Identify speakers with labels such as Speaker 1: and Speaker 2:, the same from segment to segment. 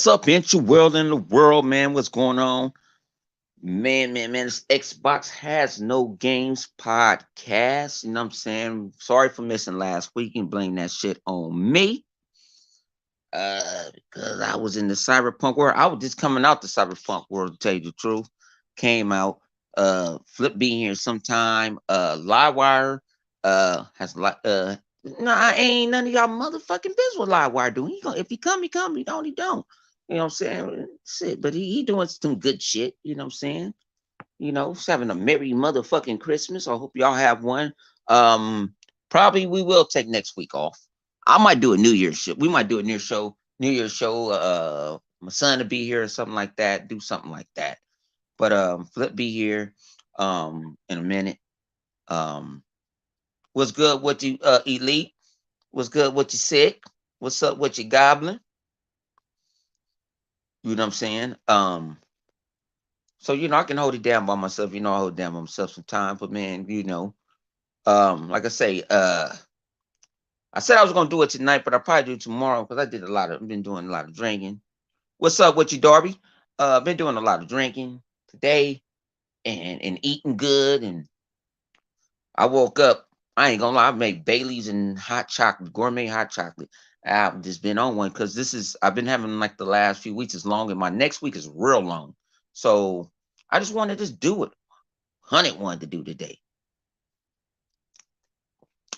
Speaker 1: What's up, Intro World in the world, man? What's going on? Man. This Xbox has no games podcast. You know what I'm saying? Sorry for missing last week. You can blame that shit on me. Because I was in the Cyberpunk world. I was just coming out the Cyberpunk world, to tell you the truth. Came out. Flip being here sometime. Livewire has nah, ain't none of y'all motherfucking business with Livewire doing. If he come, he come. He don't, he don't. You know what I'm saying? Shit, but he doing some good shit. You know what I'm saying? He's having a merry motherfucking Christmas. I hope y'all have one. Probably we will take next week off. I might do a New Year's show. We might do a New Year's show. My son to be here or something like that. Do something like that. But Flip be here in a minute. Um, what's good with you, Elite? What's good with you, Sick? What's up with you, Goblin? You know what I'm saying? So I can hold it down by myself. I hold it down by myself sometimes. But man, like I say, I said I was gonna do it tonight, but I'll probably do it tomorrow because I've been doing a lot of drinking. What's up with you, Darby? I've been doing a lot of drinking today and eating good. And I woke up, I ain't gonna lie, I made Bailey's and hot chocolate, gourmet hot chocolate. I've just been on one because I've been having like the last few weeks is long and my next week is real long. So I just wanted to just do it. Hunted wanted to do today.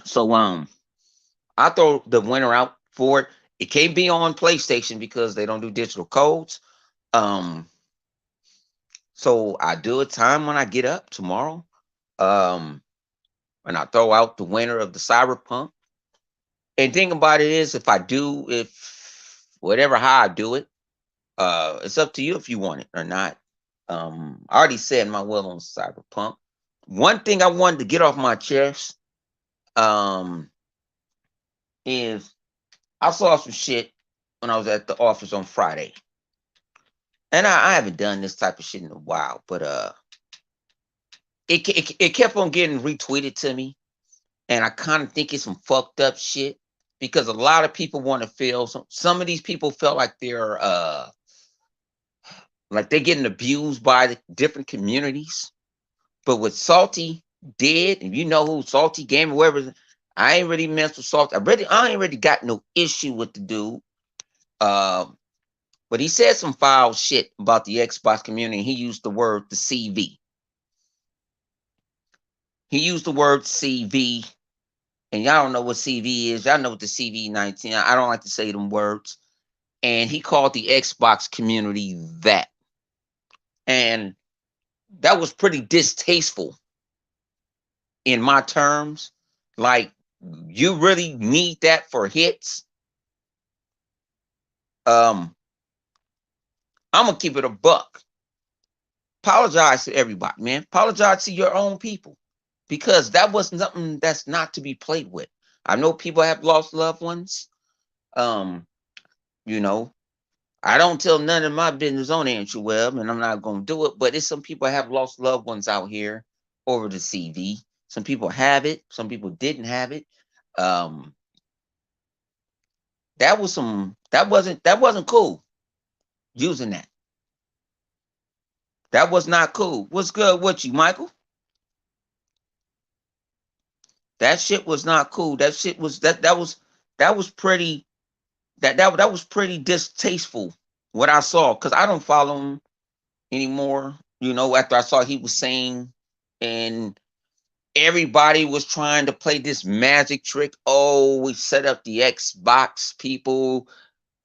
Speaker 1: So I throw the winner out for it. It can't be on PlayStation because they don't do digital codes. Um, so I do a time when I get up tomorrow. Um, and I throw out the winner of the Cyberpunk. And thing about it is, if whatever how I do it, it's up to you if you want it or not. I already said my will on Cyberpunk. One thing I wanted to get off my chest, is I saw some shit when I was at the office on Friday. And I haven't done this type of shit in a while, but it kept on getting retweeted to me, and I kind of think it's some fucked up shit because a lot of people want to feel some of these people felt like they're getting abused by the different communities. But what Salty did, and you know who Salty Gamer, whoever, I ain't really messed with Salty. I ain't really got no issue with the dude. But he said some foul shit about the Xbox community. He used the word the CV. He used the word CV, and y'all don't know what CV is. Y'all know what the CV-19. I don't like to say them words. And he called the Xbox community that. And that was pretty distasteful in my terms. Like, you really need that for hits? I'm gonna keep it a buck. Apologize to everybody, man. Apologize to your own people. Because that was something that's not to be played with. I know people have lost loved ones. Um, you know, I don't tell none of my business on Andrew Webb, and I'm not gonna do it, but it's some people have lost loved ones out here over the CV. Some people have it, some people didn't have it. Um, that wasn't cool using that. That was not cool. What's good with you, Michael? That shit was not cool. That shit was that was pretty that was pretty distasteful what I saw because I don't follow him anymore. After I saw he was saying, and everybody was trying to play this magic trick. Oh, we set up the Xbox people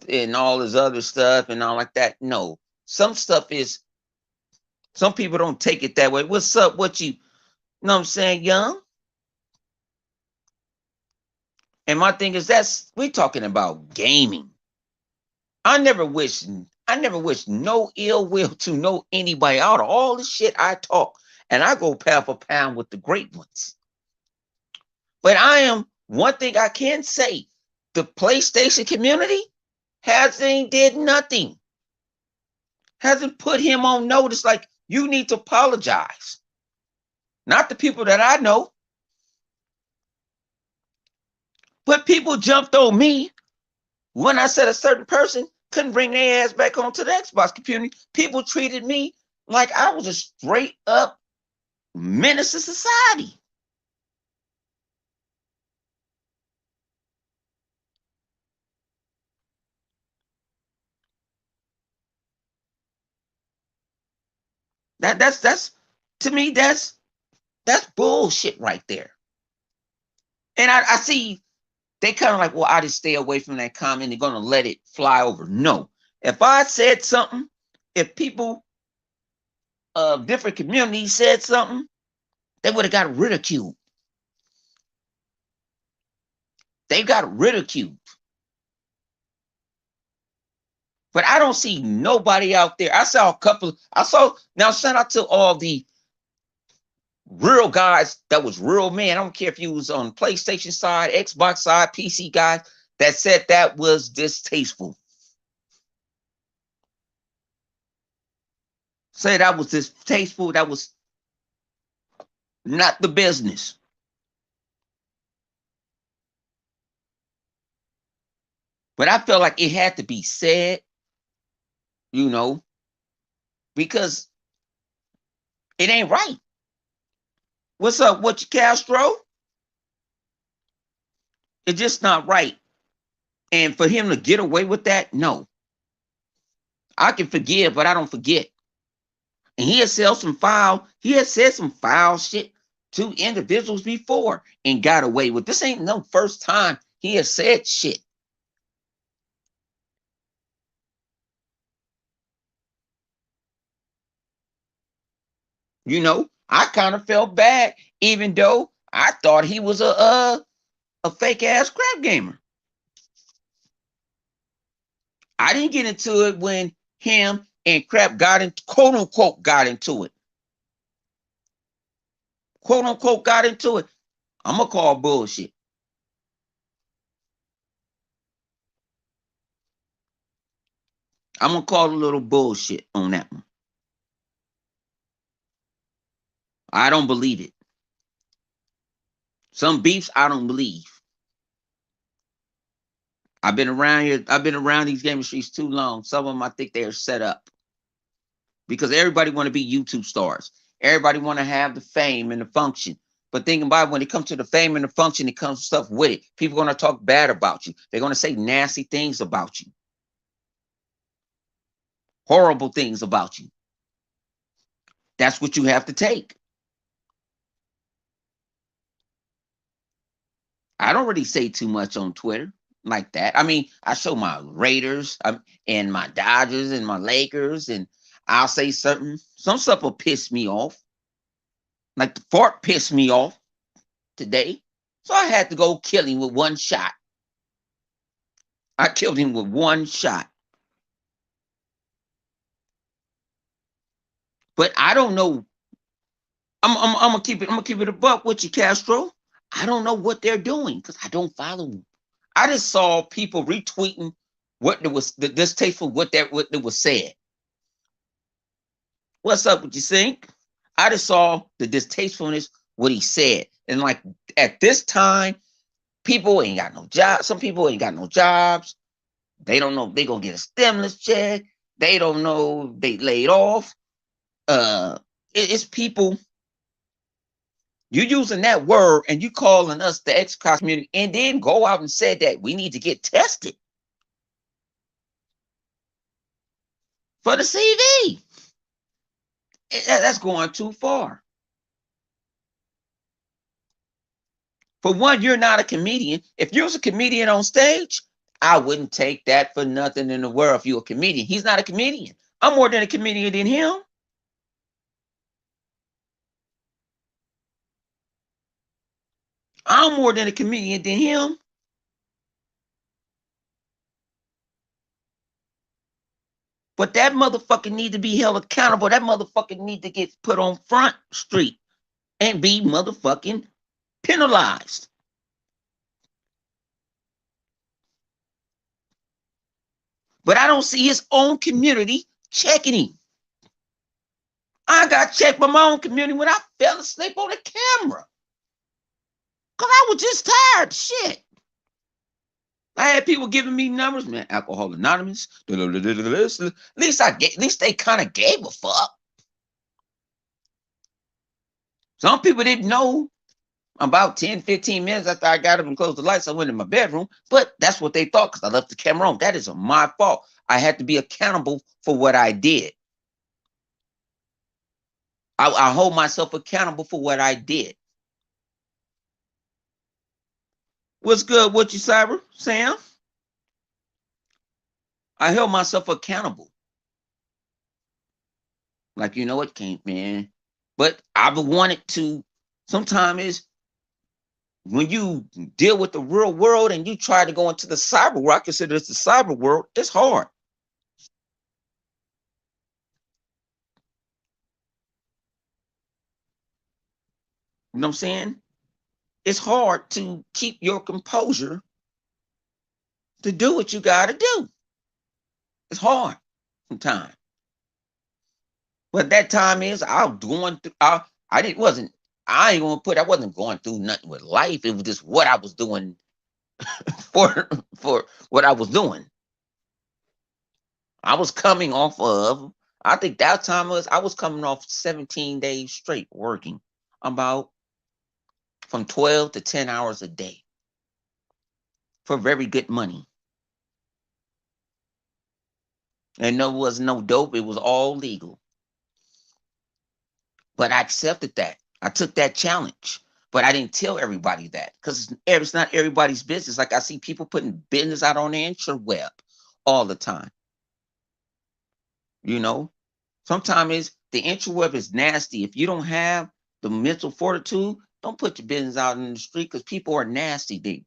Speaker 1: and all this other stuff and all like that. No, some stuff is some people don't take it that way. What's up? What you know what I'm saying, young? And my thing is we talking about gaming. I never wish no ill will to no anybody out of all the shit I talk. And I go pound for pound with the great ones. But one thing I can say, the PlayStation community hasn't did nothing. Hasn't put him on notice like you need to apologize. Not the people that I know. But people jumped on me when I said a certain person couldn't bring their ass back onto the Xbox community. People treated me like I was a straight up menace to society. That's to me, that's bullshit right there. And I see they kind of like, well, I just stay away from that comment. They're gonna let it fly over. No. If I said something, if people of different communities said something, they would have got ridiculed. They got ridiculed. But I don't see nobody out there. I saw a couple. Now shout out to all the real guys that was real men. I don't care if you was on PlayStation side, Xbox side, PC guys that said that was distasteful. Say that was distasteful. That was not the business. But I felt like it had to be said, because it ain't right. What's up with you, Castro? It's just not right. And for him to get away with that, no. I can forgive, but I don't forget. And he has said some foul shit to individuals before and got away with. This ain't no first time he has said shit. I kind of felt bad, even though I thought he was a fake ass crap gamer. I didn't get into it when him and crap quote unquote got into it. Quote unquote got into it. I'm gonna call bullshit. I'm gonna call a little bullshit on that one. I don't believe it. Some beefs I don't believe. I've been around here. I've been around these gaming streets too long. Some of them I think they are set up because everybody want to be YouTube stars. Everybody want to have the fame and the function. But think about it, when it comes to the fame and the function, it comes stuff with it. People are going to talk bad about you. They're going to say nasty things about you. Horrible things about you. That's what you have to take. I don't really say too much on Twitter like that. I mean, I show my Raiders and my Dodgers and my Lakers, and I'll say something. Some stuff will piss me off. Like the fart pissed me off today. So I had to go kill him with one shot. I killed him with one shot. But I don't know. I'm gonna keep it a buck with you, Castro. I don't know what they're doing because I don't follow them. I just saw people retweeting what there was the distasteful what was said. What's up with you, Sync? I just saw the distastefulness what he said, and like at this time, people ain't got no job. Some people ain't got no jobs. They don't know if they gonna get a stimulus check. They don't know they laid off. It's people. You using that word and you calling us the Xbox community, and then go out and said that we need to get tested for the CV. That's going too far. For one, you're not a comedian. If you was a comedian on stage, I wouldn't take that for nothing in the world if you're a comedian. He's not a comedian. I'm more than a comedian than him. I'm more than a comedian than him. But that motherfucker need to be held accountable. That motherfucker need to get put on Front Street and be motherfucking penalized. But I don't see his own community checking him. I got checked by my own community when I fell asleep on the camera. Because I was just tired. Shit. I had people giving me numbers, man. Alcohol Anonymous. At least at least they kind of gave a fuck. Some people didn't know. About 10, 15 minutes after I got up and closed the lights, I went in my bedroom. But that's what they thought because I left the camera on. That is my fault. I had to be accountable for what I did. I hold myself accountable for what I did. What's good with you, Cyber? Sam? I held myself accountable. Like, you know what, King, man? But I've wanted to, sometimes is when you deal with the real world and you try to go into the cyber world, I consider this the cyber world, it's hard. You know what I'm saying? It's hard to keep your composure to do what you got to do. It's hard sometimes. But that time is I was going through. I didn't wasn't. I ain't gonna put. I wasn't going through nothing with life. It was just what I was doing for what I was doing. I was coming off of. I think that time was I was coming off 17 days straight working about from 12 to 10 hours a day for very good money. And there was no dope. It was all legal. But I accepted that. I took that challenge. But I didn't tell everybody that because it's not everybody's business. Like I see people putting business out on the interweb all the time. You know, sometimes the interweb is nasty. If you don't have the mental fortitude, don't put your business out in the street because people are nasty. They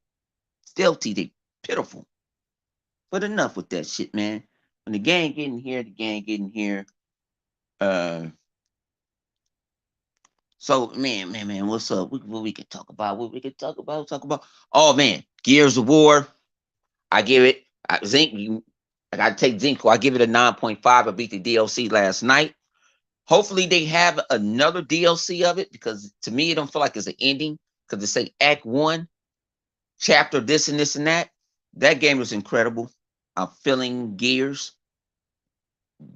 Speaker 1: stealthy. They pitiful. But enough with that shit, man. When the gang getting here, the gang getting here. Uh, So man, what's up? What we can talk about? What we can talk about? Talk about? Oh man, Gears of War. I give it Zinc. I gotta take Zinc. I give it a 9.5. I beat the DLC last night. Hopefully they have another DLC of it because to me it don't feel like it's an ending because they say Act One, Chapter this and this and that. That game was incredible. I'm feeling Gears.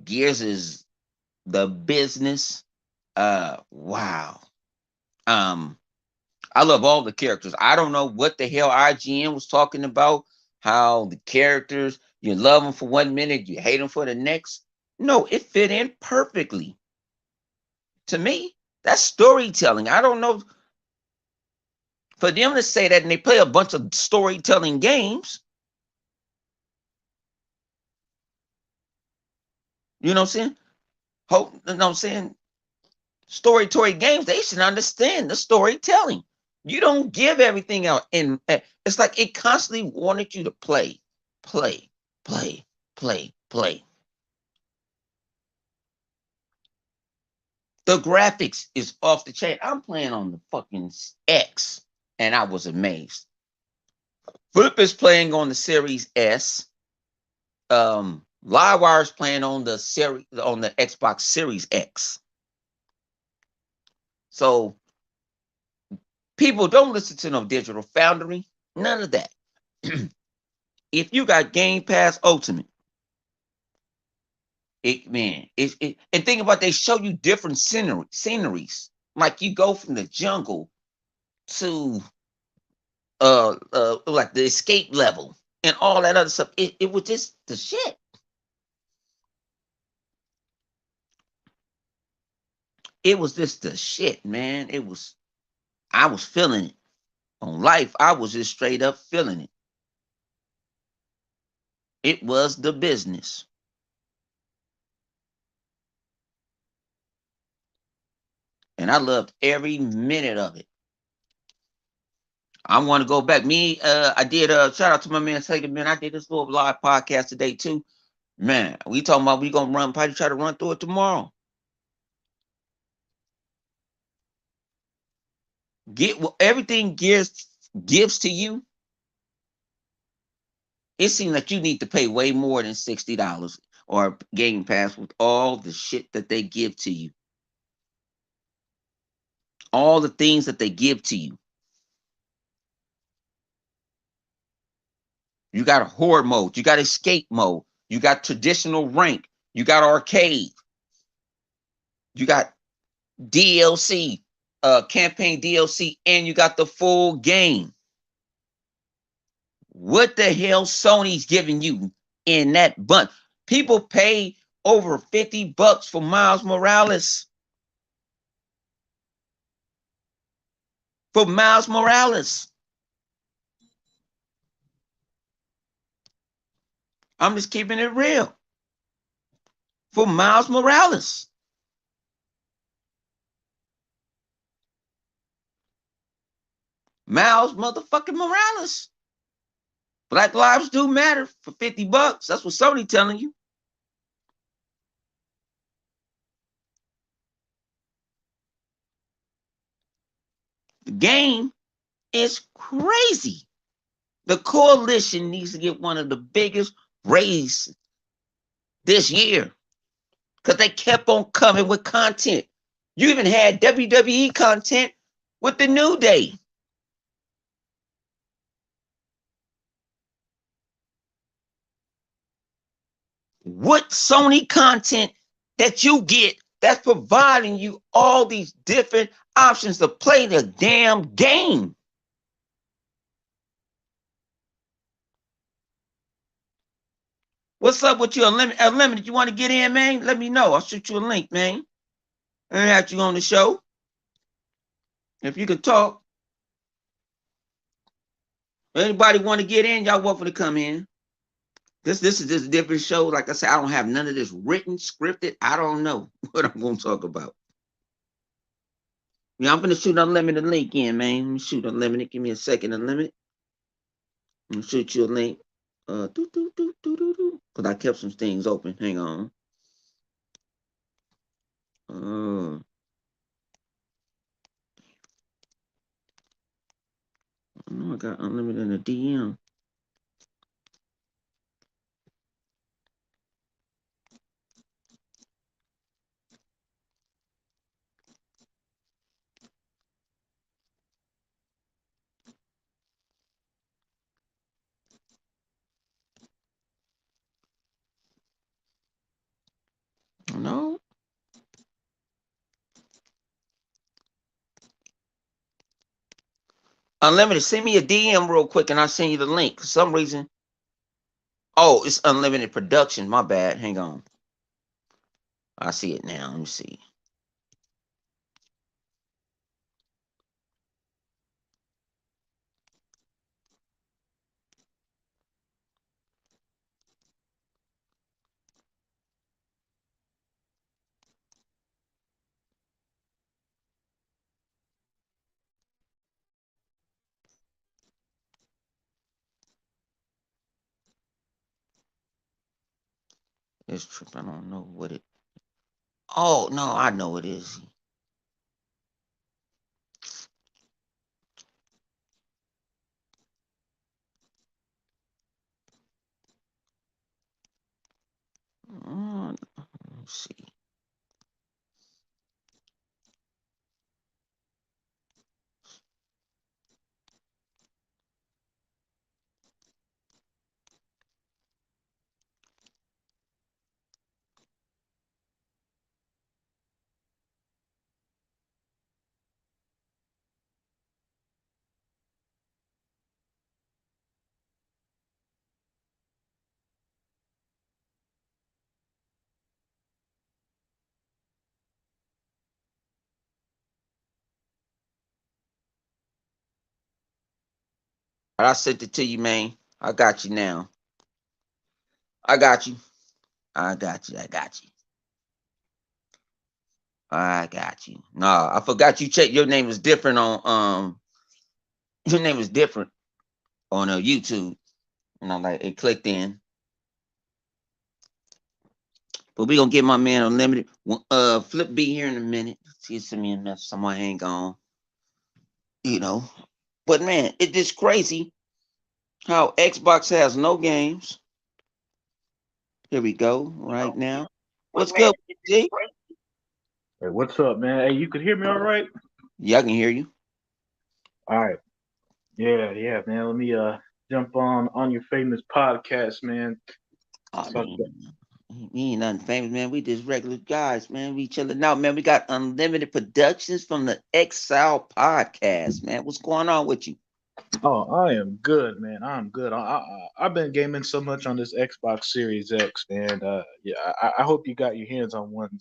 Speaker 1: Gears is the business. Wow. Um, I love all the characters. I don't know what the hell IGN was talking about. How the characters, you love them for 1 minute, you hate them for the next. No, it fit in perfectly. To me, that's storytelling. I don't know for them to say that and they play a bunch of storytelling games. You know what I'm saying? Hope, you know what I'm saying? Storytelling games, they should understand the storytelling. You don't give everything out. And it's like it constantly wanted you to play, play, play, play, play. The graphics is off the chain. I'm playing on the fucking X, and I was amazed. Flip is playing on the Series S. Livewire's playing on the Xbox Series X. So people don't listen to no Digital Foundry. None of that. If you got Game Pass Ultimate, and think about they show you different sceneries. Like you go from the jungle to like the escape level and all that other stuff. It was just the shit. It was just the shit, man. I was feeling it. On life, I was just straight up feeling it. It was the business. And I loved every minute of it. I want to go back. I did shout out to my man Sagan, man. I did this little live podcast today too. Man, we talking about we gonna probably try to run through it tomorrow. Get what everything gives to you. It seems like you need to pay way more than $60 or Game Pass with all the shit that they give to you. All the things that they give to you. You got a horde mode. You got escape mode. You got traditional rank. You got arcade. You got DLC, campaign DLC, and you got the full game. What the hell Sony's giving you in that bunch? People pay over $50 for Miles Morales. For Miles Morales. I'm just keeping it real. For Miles Morales. Miles motherfucking Morales. Black lives do matter for $50. That's what Sony telling you. The game is crazy. The coalition needs to get one of the biggest raises this year because they kept on coming with content. You even had WWE content with the New Day. What Sony content that you get that's providing you all these different options to play the damn game? What's up with you, Unlimited? You want to get in, man? Let me know. I'll shoot you a link, man. And have you on the show. If you can talk. Anybody want to get in, y'all welcome to come in. This is just a different show. Like I said, I don't have none of this written, scripted. I don't know what I'm going to talk about. Yeah, I'm going to shoot Unlimited link in, man. Let me shoot Unlimited. Give me a second, Unlimited. I'm going to shoot you a link. Because I kept some things open. Hang on. I got Unlimited in the DM. No. Unlimited, send me a DM real quick and I'll send you the link. For some reason. Oh, it's Unlimited Production. My bad. Hang on. I see it now. Let me see. It's tripping. I don't know what it. Oh no, I know it is. Let's see. I sent it to you, man. I got you now. I got you. I got you. I got you. I got you. Nah, I forgot you check your name is different on your name is different on YouTube. And I'm like, it clicked in. But we gonna get my man Unlimited. Flip B here in a minute. See, send me a message. Someone hang on. You know. But man, it's just crazy how Xbox has no games. Here we go, right now. What's good, G?
Speaker 2: Hey, what's up, man? Hey, you can hear me all
Speaker 1: Yeah, I can hear you.
Speaker 2: right? All right. Yeah, man. Let me jump on your famous podcast, man.
Speaker 1: Oh
Speaker 2: Talk
Speaker 1: man,
Speaker 2: about,
Speaker 1: we ain't nothing famous, man. We just regular guys, man. We chilling out, man. We got unlimited productions from the Exile podcast, man. What's going on with you?
Speaker 2: oh, I am good, man. I'm good. I've been gaming so much on this Xbox Series X, man. Yeah, I hope you got your hands on one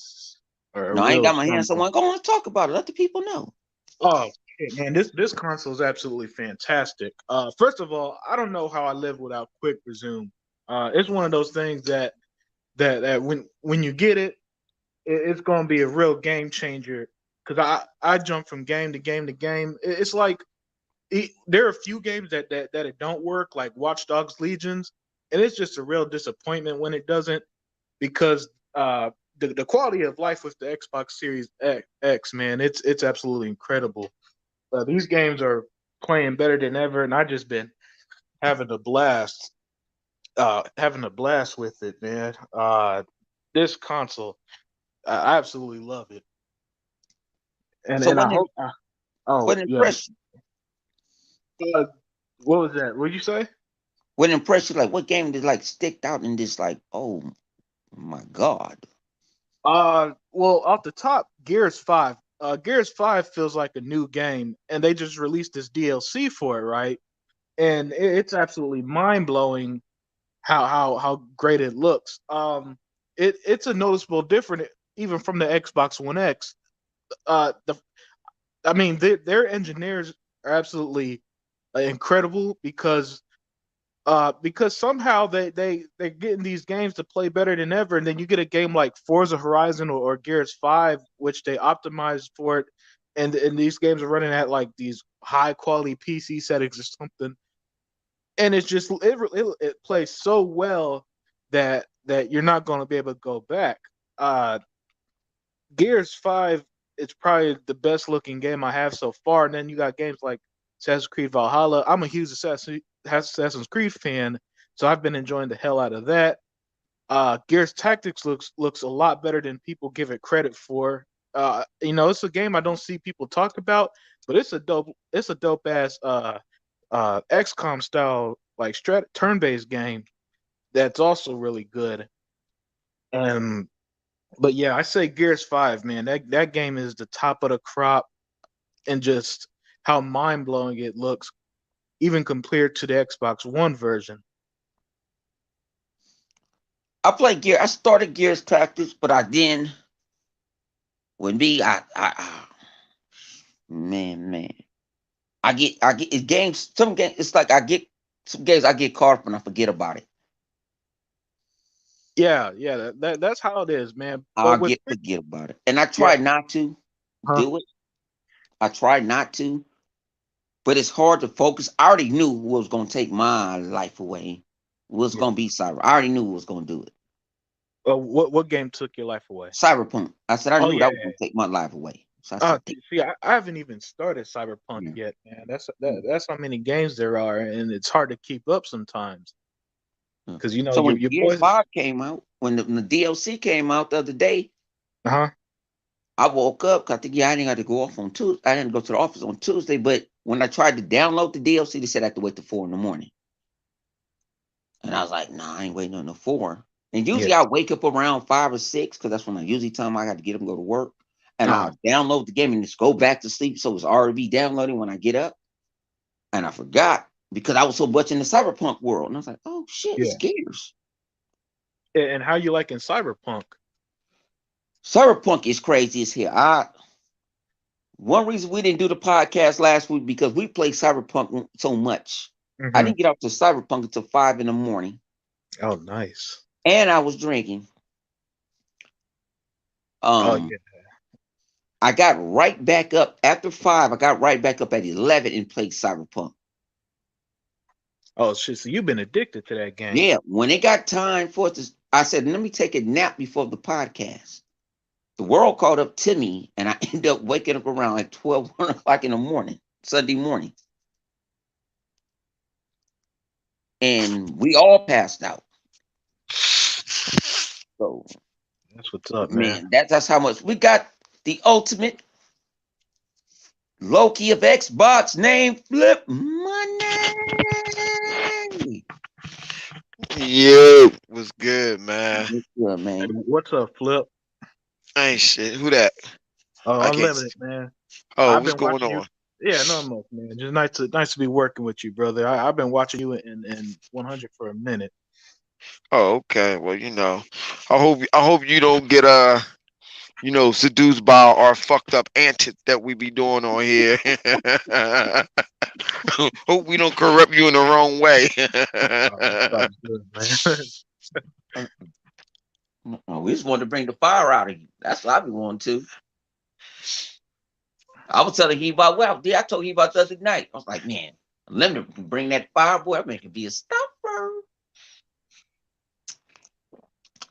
Speaker 2: or a
Speaker 1: No, I ain't
Speaker 2: real
Speaker 1: got my hands on
Speaker 2: console.
Speaker 1: one. Go on, talk about it. Let the people know.
Speaker 2: Oh shit, man, this console is absolutely fantastic. First of all, I don't know how I live without Quick Resume. It's one of those things that when you get it, it's going to be a real game changer. Because I jump from game to game to game. It's like there are a few games that it don't work, like Watch Dogs Legions, and it's just a real disappointment when it doesn't because the quality of life with the Xbox Series X, man, it's absolutely incredible. These games are playing better than ever, and I just been having a blast, having a blast with it, man. This console, I absolutely love it, and
Speaker 1: So
Speaker 2: and I hope. Oh
Speaker 1: what
Speaker 2: yeah,
Speaker 1: impression?
Speaker 2: uh, what was that? What did you say?
Speaker 1: What impression? Like what game did like stick out in this? Like, oh my god.
Speaker 2: Well, off the top, Gears 5. Gears 5 feels like a new game, and they just released this DLC for it, right? And it's absolutely mind blowing how great it looks. It's a noticeable different even from the Xbox One X. The I mean, their engineers are absolutely incredible because somehow they're getting these games to play better than ever, and then you get a game like Forza Horizon or Gears 5, which they optimized for it, and these games are running at like these high quality PC settings or something, and it's just it plays so well that you're not going to be able to go back. Uh, Gears 5 is probably the best looking game I have so far, and then you got games like Assassin's Creed Valhalla. I'm a huge Assassin's Creed fan, so I've been enjoying the hell out of that. Gears Tactics looks a lot better than people give it credit for. It's a game I don't see people talk about, but it's a dope ass XCOM style like turn based game that's also really good. And but yeah, I say Gears 5, man. That game is the top of the crop, and just how mind blowing it looks, even compared to the Xbox One version.
Speaker 1: I started Gears Tactics, but I then when me man. I get it games some games it's like I get some games I get caught up and I forget about it.
Speaker 2: Yeah, yeah, that's how it is, man. But
Speaker 1: I
Speaker 2: with
Speaker 1: get forget about it. And I
Speaker 2: yeah,
Speaker 1: try not to
Speaker 2: huh?
Speaker 1: do it. I try not to, but it's hard to focus. I already knew what was gonna take my life away. Was
Speaker 2: Yeah.
Speaker 1: gonna be Cyber. I already knew who was gonna do it.
Speaker 2: What game took your life away?
Speaker 1: Cyberpunk. I said I
Speaker 2: Oh
Speaker 1: knew
Speaker 2: yeah.
Speaker 1: that was gonna take my life away. So I said,
Speaker 2: See, I haven't even started Cyberpunk
Speaker 1: "Damn."
Speaker 2: yet, man. That's how many games there are, and it's hard to keep up sometimes.
Speaker 1: Yeah.
Speaker 2: Because you know
Speaker 1: So
Speaker 2: your
Speaker 1: when
Speaker 2: your
Speaker 1: Gears
Speaker 2: boys.
Speaker 1: 5 came out, when the DLC came out the other day,
Speaker 2: Uh huh.
Speaker 1: I woke up 'cause I think I didn't have to go off on Tuesday. I didn't go to the office on Tuesday, but when I tried to download the DLC, they said I had to wait till 4 in the morning. And I was like, nah, I ain't waiting on the 4. And
Speaker 2: Yeah.
Speaker 1: usually I wake up around 5 or 6 because that's when I usually time I got to get up and go to work. And
Speaker 2: Uh huh.
Speaker 1: I'll download the game and just go back to sleep. So it's already downloading when I get up. And I forgot because I was so much in the cyberpunk world. And I was like, oh shit, it's
Speaker 2: Yeah.
Speaker 1: Gears.
Speaker 2: And how you liking Cyberpunk?
Speaker 1: Cyberpunk is crazy as hell. One reason we didn't do the podcast last week because we played Cyberpunk so much. I
Speaker 2: Hmm.
Speaker 1: didn't get off to Cyberpunk until 5 in the morning.
Speaker 2: Oh, nice.
Speaker 1: And I was drinking.
Speaker 2: Oh
Speaker 1: Um,
Speaker 2: yeah.
Speaker 1: I got right back up after 5. I got right back up at 11 and played Cyberpunk.
Speaker 2: Oh shit. So you've been addicted to that game.
Speaker 1: Yeah, when it got time for it to, I said, let me take a nap before the podcast. The world caught up to me, and I ended up waking up around like 12, 1 o'clock in the morning, Sunday morning. And we all passed out. So,
Speaker 2: That's what's up, man.
Speaker 1: man, that's how much we got the ultimate Loki of Xbox name Flip Money.
Speaker 3: Yeah, was good, man.
Speaker 1: Yeah,
Speaker 2: Hey,
Speaker 1: man.
Speaker 2: what's up, Flip?
Speaker 3: Ain't shit. Who that?
Speaker 2: Oh,
Speaker 3: I can't
Speaker 2: Unlimited,
Speaker 3: see.
Speaker 2: man.
Speaker 3: Oh,
Speaker 2: I've
Speaker 3: what's
Speaker 2: been
Speaker 3: going
Speaker 2: watching you.
Speaker 3: on?
Speaker 2: Yeah, not much, man. Just nice to be working with you, brother. I've been watching you in 100 for a minute.
Speaker 3: Oh, okay. Well, I hope you don't get seduced by our fucked up antics that we be doing on here. Hope we don't corrupt you in the wrong way.
Speaker 2: It's all good, man.
Speaker 1: We just wanted to bring the fire out of you. That's what I be wanting to. I was telling he about I told he about the other night. I was like, man, Unlimited can bring that fire, boy. I make it be a stopper.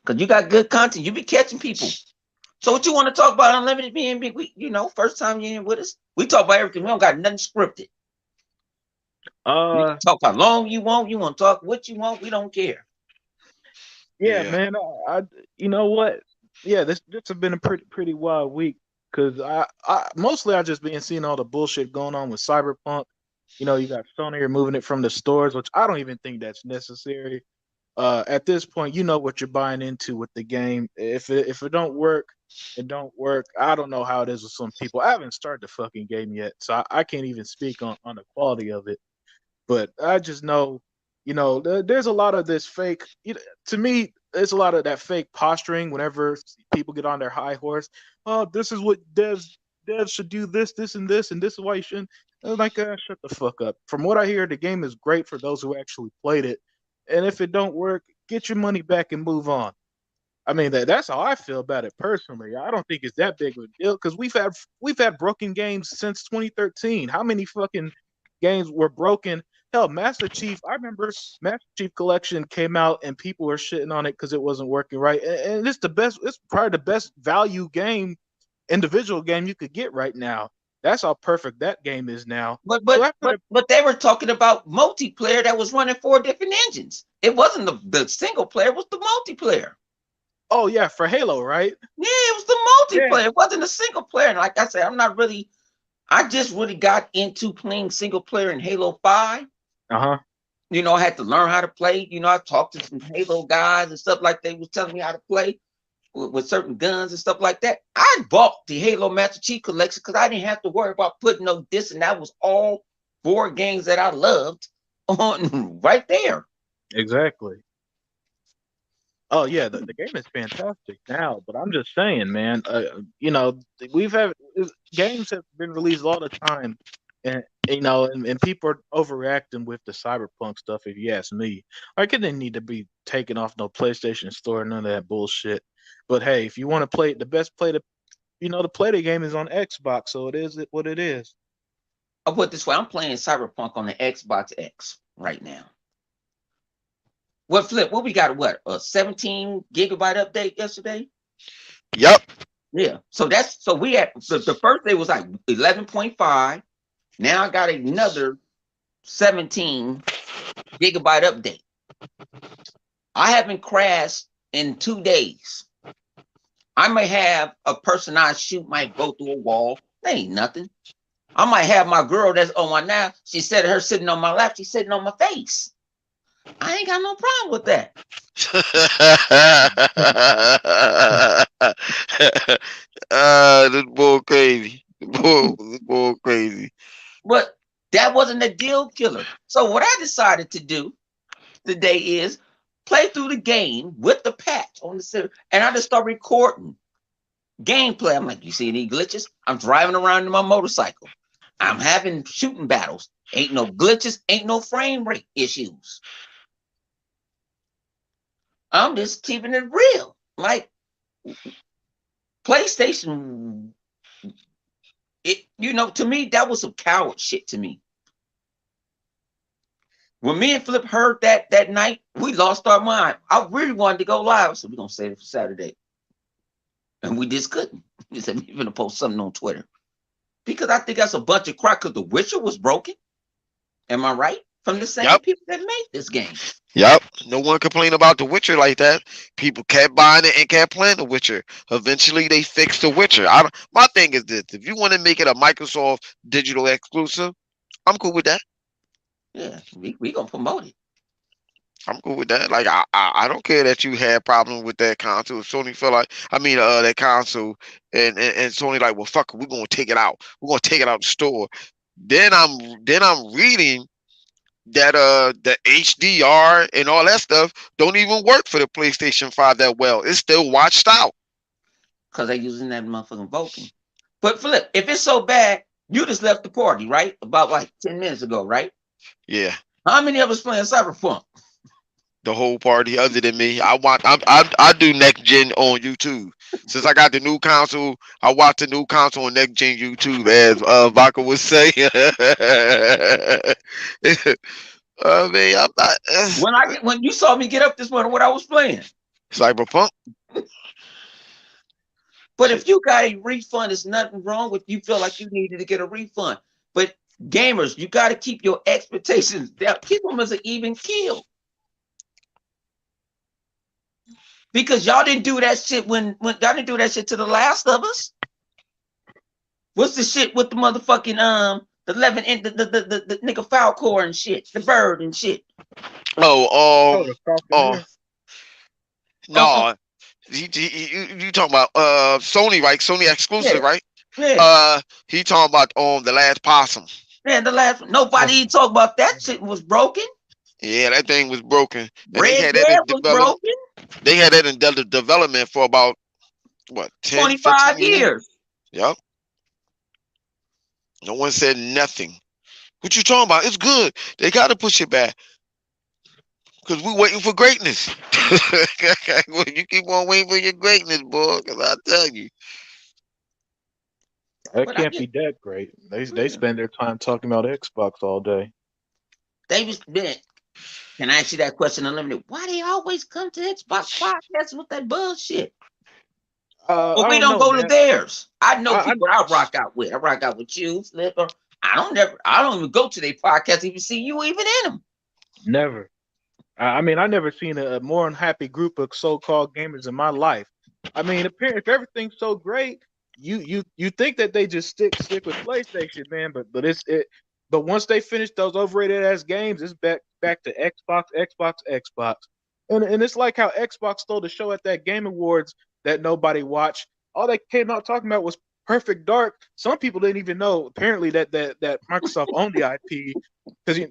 Speaker 1: Cause you got good content. You be catching people. So what you want to talk about Unlimited being big? First time you in with us, we talk about everything. We don't got nothing scripted. You
Speaker 2: uh,
Speaker 1: can talk how long you want. You want to talk what you want. We don't care.
Speaker 2: yeah,
Speaker 3: Yeah.
Speaker 2: man. You know what? Yeah, this has been a pretty wild week because I mostly I just been seeing all the bullshit going on with Cyberpunk. You know, you got Sony removing it from the stores, which I don't even think that's necessary. At this point, you know what you're buying into with the game. If it don't work, it don't work. I don't know how it is with some people. I haven't started the fucking game yet, so I can't even speak on the quality of it. But I just know, there's a lot of this fake. To me, there's a lot of that fake posturing whenever people get on their high horse. Oh, this is what devs should do and this is why you shouldn't. I'm like, shut the fuck up. From what I hear, the game is great for those who actually played it, and if it don't work, get your money back and move on. I mean that's how I feel about it personally. I don't think it's that big of a deal because we've had broken games since 2013. How many fucking games were broken? Hell, Master Chief. I remember Master Chief Collection came out and people were shitting on it because it wasn't working right. And it's the best. It's probably the best value game, individual game you could get right now. That's how perfect that game is now.
Speaker 1: But
Speaker 2: So
Speaker 1: but
Speaker 2: after
Speaker 1: but
Speaker 2: the
Speaker 1: but they were talking about multiplayer that was running 4 different engines. It wasn't the single player. It was the multiplayer.
Speaker 2: oh yeah, for Halo, right?
Speaker 1: Yeah, it was the
Speaker 2: Yeah.
Speaker 1: multiplayer. It wasn't a single player. And like I said, I'm not really. I just really got into playing single player in Halo 5.
Speaker 2: Uh huh.
Speaker 1: I had to learn how to play. I talked to some Halo guys and stuff like they was telling me how to play with certain guns and stuff like that. I bought the Halo Master Chief Collection because I didn't have to worry about putting no disc, and that was all 4 games that I loved on right there.
Speaker 2: Exactly. Oh yeah, the game is fantastic now, but I'm just saying, man. We've had games have been released all the time, and people are overreacting with the cyberpunk stuff. If you ask me, like it didn't need to be taken off no PlayStation Store, none of that bullshit. But hey, if you want to play the best play to play the game is on Xbox, so it is what it is.
Speaker 1: I'll put it this way: I'm playing Cyberpunk on the Xbox X right now. What flip? What we got? What a 17 gigabyte update yesterday?
Speaker 3: Yep.
Speaker 1: Yeah. So we had the first day was like 11.5. Now I got another 17 gigabyte update. I haven't crashed in 2 days. I may have a person I shoot might go through a wall. That ain't nothing. I might have my girl that's on my now. She said her sitting on my lap. She's sitting on my face. I ain't got no problem with that.
Speaker 3: This boy crazy. This boy crazy.
Speaker 1: But that wasn't a deal killer. So what I decided to do today is play through the game with the patch on the server, and I just start recording gameplay. I'm like, you see any glitches? I'm driving around in my motorcycle. I'm having shooting battles. Ain't no glitches, ain't no frame rate issues. I'm just keeping it real. Like PlayStation, to me, that was some coward shit to me. When me and Flip heard that night, we lost our mind. I really wanted to go live, so we're gonna save it for Saturday. And we just couldn't. We said we're gonna post something on Twitter. Because I think that's a bunch of crap because The Witcher was broken. Am I right? From the same
Speaker 3: Yep.
Speaker 1: people that made this game.
Speaker 3: Yep. No one complained about The Witcher like that. People kept buying it and kept playing The Witcher. Eventually, they fixed The Witcher. My thing is this: if you want to make it a Microsoft digital exclusive, I'm cool with that.
Speaker 1: Yeah, we gonna promote it.
Speaker 3: I'm cool with that. Like I don't care that you had problem with that console. If Sony feel like that console and Sony like, well fuck it, we're gonna take it out. We're gonna take it out the store. Then I'm reading that the HDR and all that stuff don't even work for the PlayStation 5 that well. It's still watched out.
Speaker 1: because they using that motherfucking Vulcan. But Flip, if it's so bad, you just left the party, right? About like 10 minutes ago, right?
Speaker 3: Yeah.
Speaker 1: How many of us playing Cyberpunk?
Speaker 3: The whole party other than me. I do next gen on YouTube. Since I got the new console, I watch the new console on next gen YouTube, as Vodka would say. I mean, I'm not
Speaker 1: When you saw me get up this morning, what I was playing.
Speaker 3: Cyberpunk.
Speaker 1: But if you got a refund, there's nothing wrong with you feel like you needed to get a refund. But gamers, you got to keep your expectations down. Keep them as an even kill. Because y'all didn't do that shit when y'all didn't do that shit to The Last of Us. What's the shit with the motherfucking the 11 and the nigga Falcor and shit, the bird and shit.
Speaker 3: Oh,
Speaker 2: the Falcon
Speaker 3: oh,
Speaker 2: here.
Speaker 3: no. You talking about Sony, right? Sony
Speaker 1: Yeah,
Speaker 3: exclusive, right?
Speaker 1: yeah,
Speaker 3: He talking about the last possum.
Speaker 1: yeah. The last one. Nobody even talk about that shit was broken.
Speaker 3: Yeah, that thing was broken, and they
Speaker 1: Red
Speaker 3: had that
Speaker 1: Dead
Speaker 3: in
Speaker 1: was
Speaker 3: develop.
Speaker 1: broken.
Speaker 3: They had that in development for about what 10, 15
Speaker 1: 25
Speaker 3: years.
Speaker 1: years.
Speaker 3: Yep. No one said nothing. What you talking about? It's good. They got to push it back because we waiting for greatness. You keep on waiting for your greatness, boy. Because I tell you,
Speaker 2: That
Speaker 1: But I
Speaker 2: can't
Speaker 1: get
Speaker 2: be that great. They
Speaker 1: yeah.
Speaker 2: spend their time talking about Xbox all day.
Speaker 1: They was man. Can I ask you that question unlimited? Why they always come to Xbox podcasts with that bullshit? But
Speaker 2: I
Speaker 1: we
Speaker 2: don't
Speaker 1: don't
Speaker 2: know,
Speaker 1: go to
Speaker 2: man.
Speaker 1: theirs. I know
Speaker 2: I
Speaker 1: people I rock out with. I rock out with you, Flipper. I don't even go to their podcast even see you even in them.
Speaker 2: never. I mean, I never seen a more unhappy group of so-called gamers in my life. I mean, if everything's so great, you think that they just stick with PlayStation, man. But it's it. But once they finish those overrated ass games, it's back to Xbox, Xbox, Xbox. And it's like how Xbox stole the show at that Game Awards that nobody watched. All they came out talking about was Perfect Dark. Some people didn't even know apparently that Microsoft owned the IP because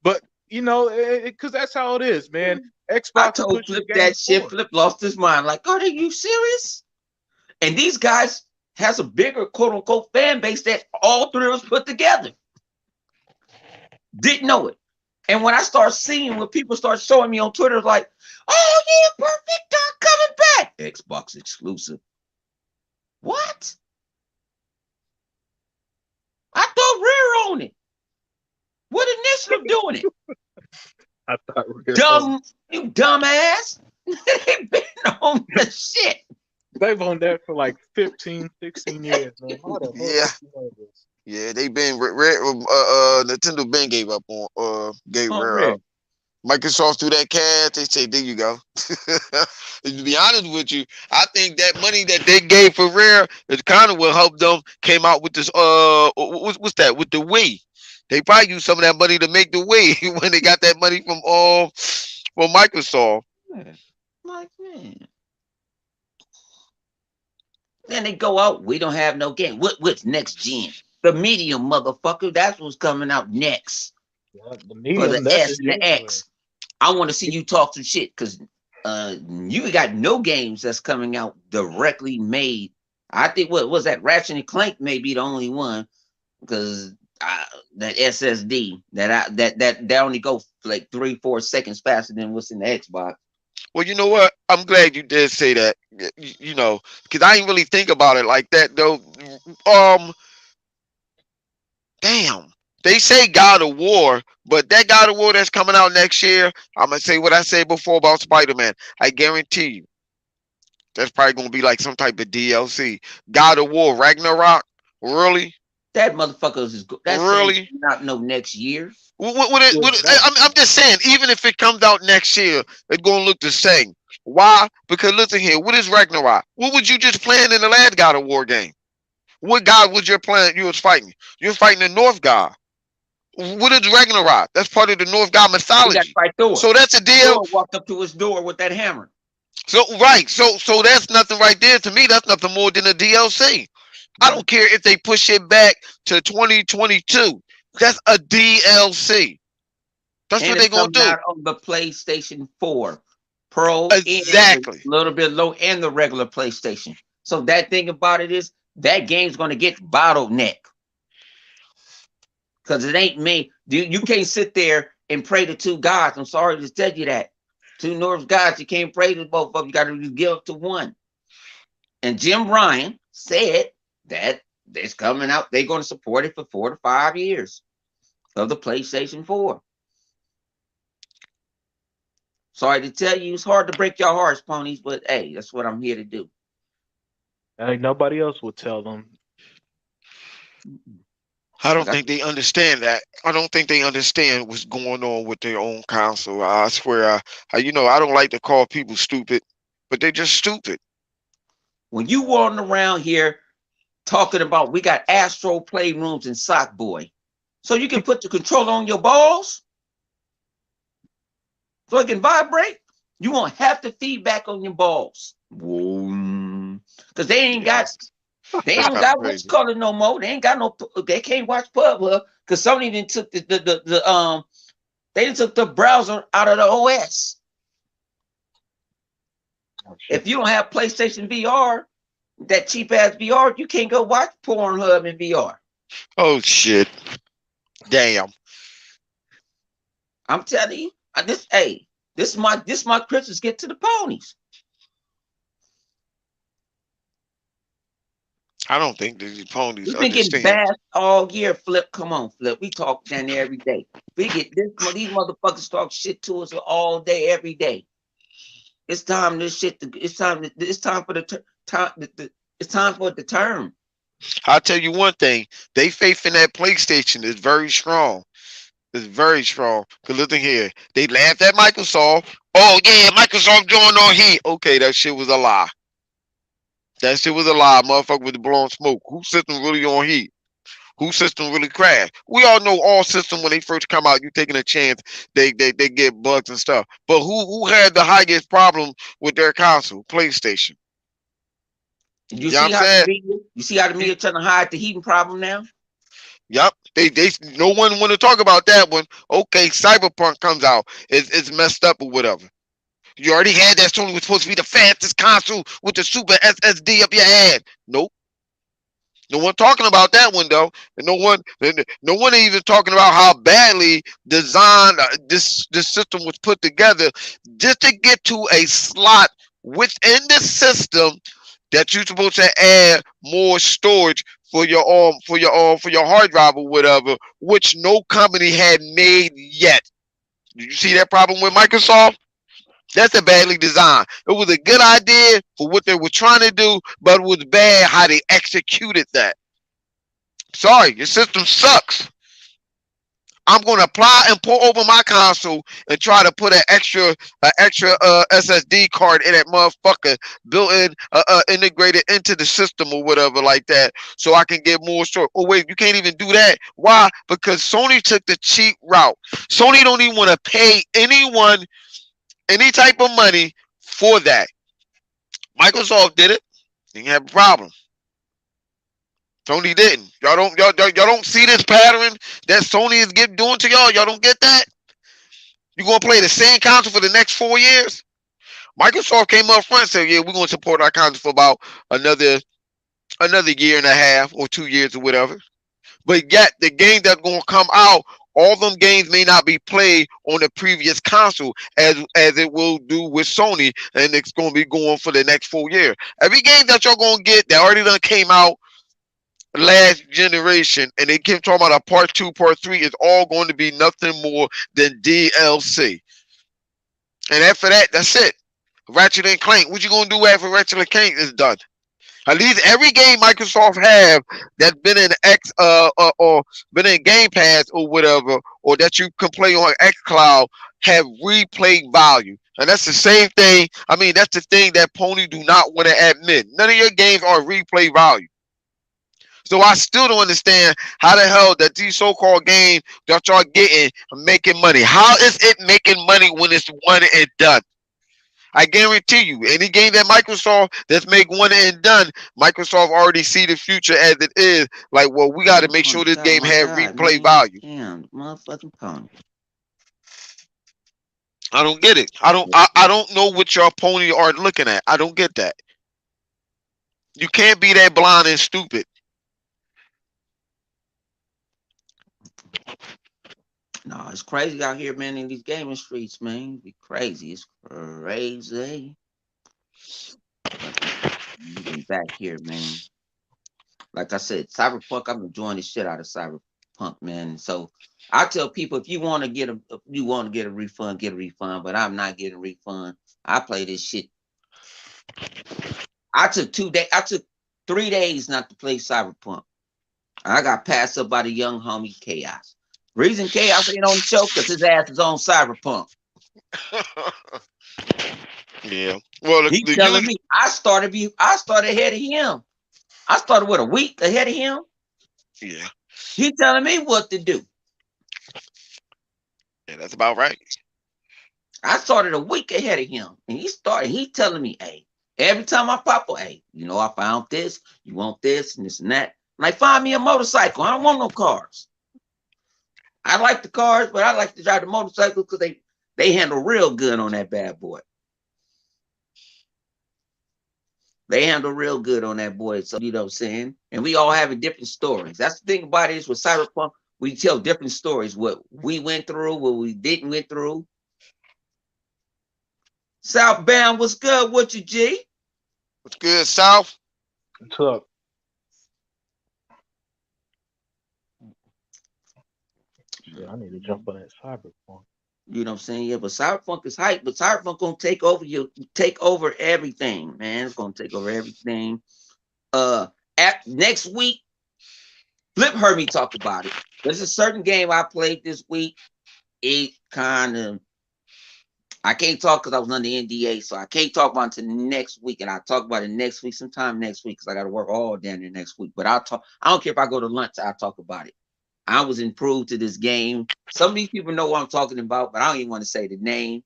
Speaker 2: but because that's how it is, man.
Speaker 1: I
Speaker 2: Xbox
Speaker 1: told
Speaker 2: pushes
Speaker 1: Flip that
Speaker 2: games
Speaker 1: shit.
Speaker 2: forward.
Speaker 1: Flip lost his mind. Like, are you serious? And these guys has a bigger quote unquote fan base that all three of us put together. Didn't know it. And when I start seeing when people start showing me on Twitter, like, oh yeah, Perfect Dark coming back. Xbox exclusive. What? I thought Rare owned it. What initiative doing it?
Speaker 2: I thought we were on.
Speaker 1: Dumb, you dumbass. They been on the shit.
Speaker 2: They've owned that for like 15, 16 years, man. How the hell
Speaker 3: yeah,
Speaker 2: did you know this?
Speaker 3: yeah, they been Nintendo been gave up on gave
Speaker 1: Oh,
Speaker 3: Rare
Speaker 1: Rare.
Speaker 3: up. Microsoft threw that cash. They say, "There you go." To be honest with you, I think that money that they gave for Rare is kind of what helped them came out with this. What's that with the Wii? They probably used some of that money to make the Wii when they got that money from Microsoft.
Speaker 1: Yeah. Like, man. Then they go out. We don't have no game. What's next gen? The medium motherfucker. That's what's coming out next
Speaker 2: Yeah, the
Speaker 1: for the
Speaker 2: medium, that's
Speaker 1: S
Speaker 2: in
Speaker 1: and the
Speaker 2: January.
Speaker 1: X. I want to see you talk some shit because you got no games that's coming out directly made. I think what was that Ratchet and Clank may be the only one because that SSD that only go like 3-4 seconds faster than what's in the Xbox.
Speaker 3: Well, you know what? I'm glad you did say that. Because I didn't really think about it like that though. Um, Damn. They say God of War, but that God of War that's coming out next year, I'm gonna say what I said before about Spider-Man. I guarantee you, that's probably gonna be like some type of DLC. God of War Ragnarok, really,
Speaker 1: That motherfucker that shit ain't
Speaker 3: really.
Speaker 1: coming out no next year.
Speaker 2: Yeah, that
Speaker 3: I'm just saying, even if it comes out next year, it's gonna look the same. Why? Because listen here, what is Ragnarok? What would you just playing in the last God of War game? What god was your playing? You was fighting. You're fighting the North god. What is Ragnarok? That's part of the North god
Speaker 1: We got to
Speaker 3: mythology.
Speaker 1: fight Thor.
Speaker 3: So that's a deal.
Speaker 1: Thor walked up to his door with that hammer.
Speaker 3: So right, so that's nothing right there. To me, that's nothing more than a DLC. I
Speaker 1: Mhm.
Speaker 3: don't care if they push it back to 2022. That's a DLC. That's
Speaker 1: And
Speaker 3: what
Speaker 1: it's
Speaker 3: they gonna
Speaker 1: coming
Speaker 3: do.
Speaker 1: out on the PlayStation 4 Pro and the
Speaker 3: Exactly.
Speaker 1: little bit low and the regular PlayStation. So that thing about it is that game's going to get bottleneck because it ain't me. You can't sit there and pray to two gods. I'm sorry to tell you that. Two Norse gods, you can't pray to both of them. You got to give up to one. And Jim Ryan said that it's coming out. They're going to support it for 4 to 5 years of the PlayStation 4. Sorry to tell you, it's hard to break your hearts, ponies, but hey, that's what I'm here to do.
Speaker 2: Like nobody else would tell them.
Speaker 3: I
Speaker 1: I
Speaker 3: don't
Speaker 1: got
Speaker 3: think they understand that. I don't think they understand what's going on with their own council. I swear, I don't like to call people stupid, but they're just stupid.
Speaker 1: when you walking around here talking about we got Astro playrooms and Sock Boy, so you can put the controller on your balls so it can vibrate. You won't have to feedback on your balls. Because
Speaker 3: Yeah,
Speaker 1: they
Speaker 3: that's
Speaker 1: ain't
Speaker 3: kind of
Speaker 1: got what's
Speaker 3: crazy.
Speaker 1: color no more. They ain't got no. They can't watch Pub because Sony didn't took the they didn't took the browser out of the OS.
Speaker 2: Oh shit.
Speaker 1: If you don't have PlayStation VR, that cheap ass VR, you can't go watch Pornhub in VR.
Speaker 3: Oh shit! Damn.
Speaker 1: I'm telling you, this my Christmas get to the ponies.
Speaker 3: I don't think these ponies
Speaker 1: We've been getting
Speaker 3: understand.
Speaker 1: bashed all year. Flip, come on, Flip. We talk down there every day. We get this. These motherfuckers talk shit to us all day, every day. It's time. This shit. It's time. It's time for time. It's time for it to turn.
Speaker 3: I'll tell you one thing: they faith in that PlayStation is very strong. It's very strong. Cause listen here, they laughed at Microsoft. Oh yeah, Microsoft joined on heat. Okay, that shit was a lie. That shit was a lie. Motherfucker was blowing smoke. Whose system really on heat? Whose system really crashed? We all know all systems when they first come out, you taking a chance they get bugs and stuff. But who had the highest problem with their console? PlayStation.
Speaker 1: You
Speaker 3: You know what
Speaker 1: see
Speaker 3: I'm
Speaker 1: how the
Speaker 3: saying?
Speaker 1: media. You see how the media trying to hide the heating problem now.
Speaker 3: Yep. They no one want to talk about that one. Okay, Cyberpunk comes out. It's messed up or whatever. You already had that Sony was supposed to be the fastest console with the super SSD up your head. Nope. No one talking about that one though. And no one even talking about how badly designed this system was put together just to get to a slot within the system that you're supposed to add more storage for your hard drive or whatever, which no company had made yet. Did you see that problem with Microsoft? That's a badly designed. It was a good idea for what they were trying to do, but it was bad how they executed that. Sorry, your system sucks. I'm gonna apply and pour over my console and try to put an extra SSD card in that motherfucker built in integrated into the system or whatever like that, so I can get more storage. Oh wait, you can't even do that. Why? Because Sony took the cheap route. Sony don't even want to pay anyone any type of money for that. Microsoft did it. Didn't have a problem. Sony didn't. Y'all don't see this pattern that Sony is doing to y'all. Y'all don't get that. You gonna play the same console for the next 4 years? Microsoft came up front and said, "Yeah, we're gonna support our console for about another year and a half or 2 years or whatever." But yet, the game that's gonna come out, all them games may not be played on the previous console as it will do with Sony, and it's gonna be going for the next 4 years. Every game that y'all gonna get that already done came out last generation, and they keep talking about a part two, part three, is all going to be nothing more than DLC. And after that, that's it. Ratchet and Clank. What you gonna do after Ratchet and Clank is done? At least every game Microsoft have that's been in or been in Game Pass or whatever, or that you can play on XCloud have replay value. And that's the same thing. I mean, that's the thing that Pony do not want to admit. None of your games are replay value. So I still don't understand how the hell that these so-called games that y'all getting are making money. How is it making money when it's one and done? I guarantee you, any game that Microsoft that's make one and done, Microsoft already see the future as it is. Like, well, we got to make
Speaker 1: Oh
Speaker 3: sure this game
Speaker 1: my
Speaker 3: have
Speaker 1: God,
Speaker 3: replay
Speaker 1: man.
Speaker 3: value.
Speaker 1: Damn, motherfucking pony.
Speaker 3: I don't get it. I don't know what your pony are looking at. I don't get that. You can't be that blind and stupid.
Speaker 1: No, it's crazy out here, man, in these gaming streets, man. Be crazy. It's crazy. But we getting back here, man. Like I said, Cyberpunk, I'm enjoying the shit out of Cyberpunk, man. So I tell people if you want to get a if you want to get a refund, get a refund. But I'm not getting a refund. I play this shit. I took 3 days not to play Cyberpunk. I got passed up by the young homie Chaos. Reason Chaos ain't on the show because his ass is on Cyberpunk.
Speaker 3: Yeah. Well,
Speaker 1: He
Speaker 3: the
Speaker 1: telling
Speaker 3: usual.
Speaker 1: me I started ahead of him. I started a week ahead of him.
Speaker 3: Yeah.
Speaker 1: He telling me what to do.
Speaker 3: Yeah, that's about right.
Speaker 1: I started a week ahead of him. And he telling me, hey, every time I pop up, hey, I found this, you want this and this and that. Like, find me a motorcycle. I don't want no cars. I like the cars, but I like to drive the motorcycles because they handle real good on that bad boy. They handle real good on that boy. So, you know what I'm saying? And we all having different stories. That's the thing about it is with Cyberpunk, we tell different stories. What we went through, what we didn't went through. Southbound, what's good? What you, G?
Speaker 3: What's good, South?
Speaker 2: What's up? Shit, I need to jump on that Cyberpunk.
Speaker 1: You know what I'm saying? Yeah, but Cyberpunk is hype, but Cyberpunk gonna take over everything, man. It's gonna take over everything. At next week, Flip heard me talk about it. There's a certain game I played this week. It kind of I can't talk because I was under NDA, so I can't talk about it until next week, and I'll talk about it next week, sometime next week, because I got to work all down there next week. But I'll talk. I don't care if I go to lunch. I'll talk about it. I was improved to this game. Some of these people know what I'm talking about, but I don't even want to say the name.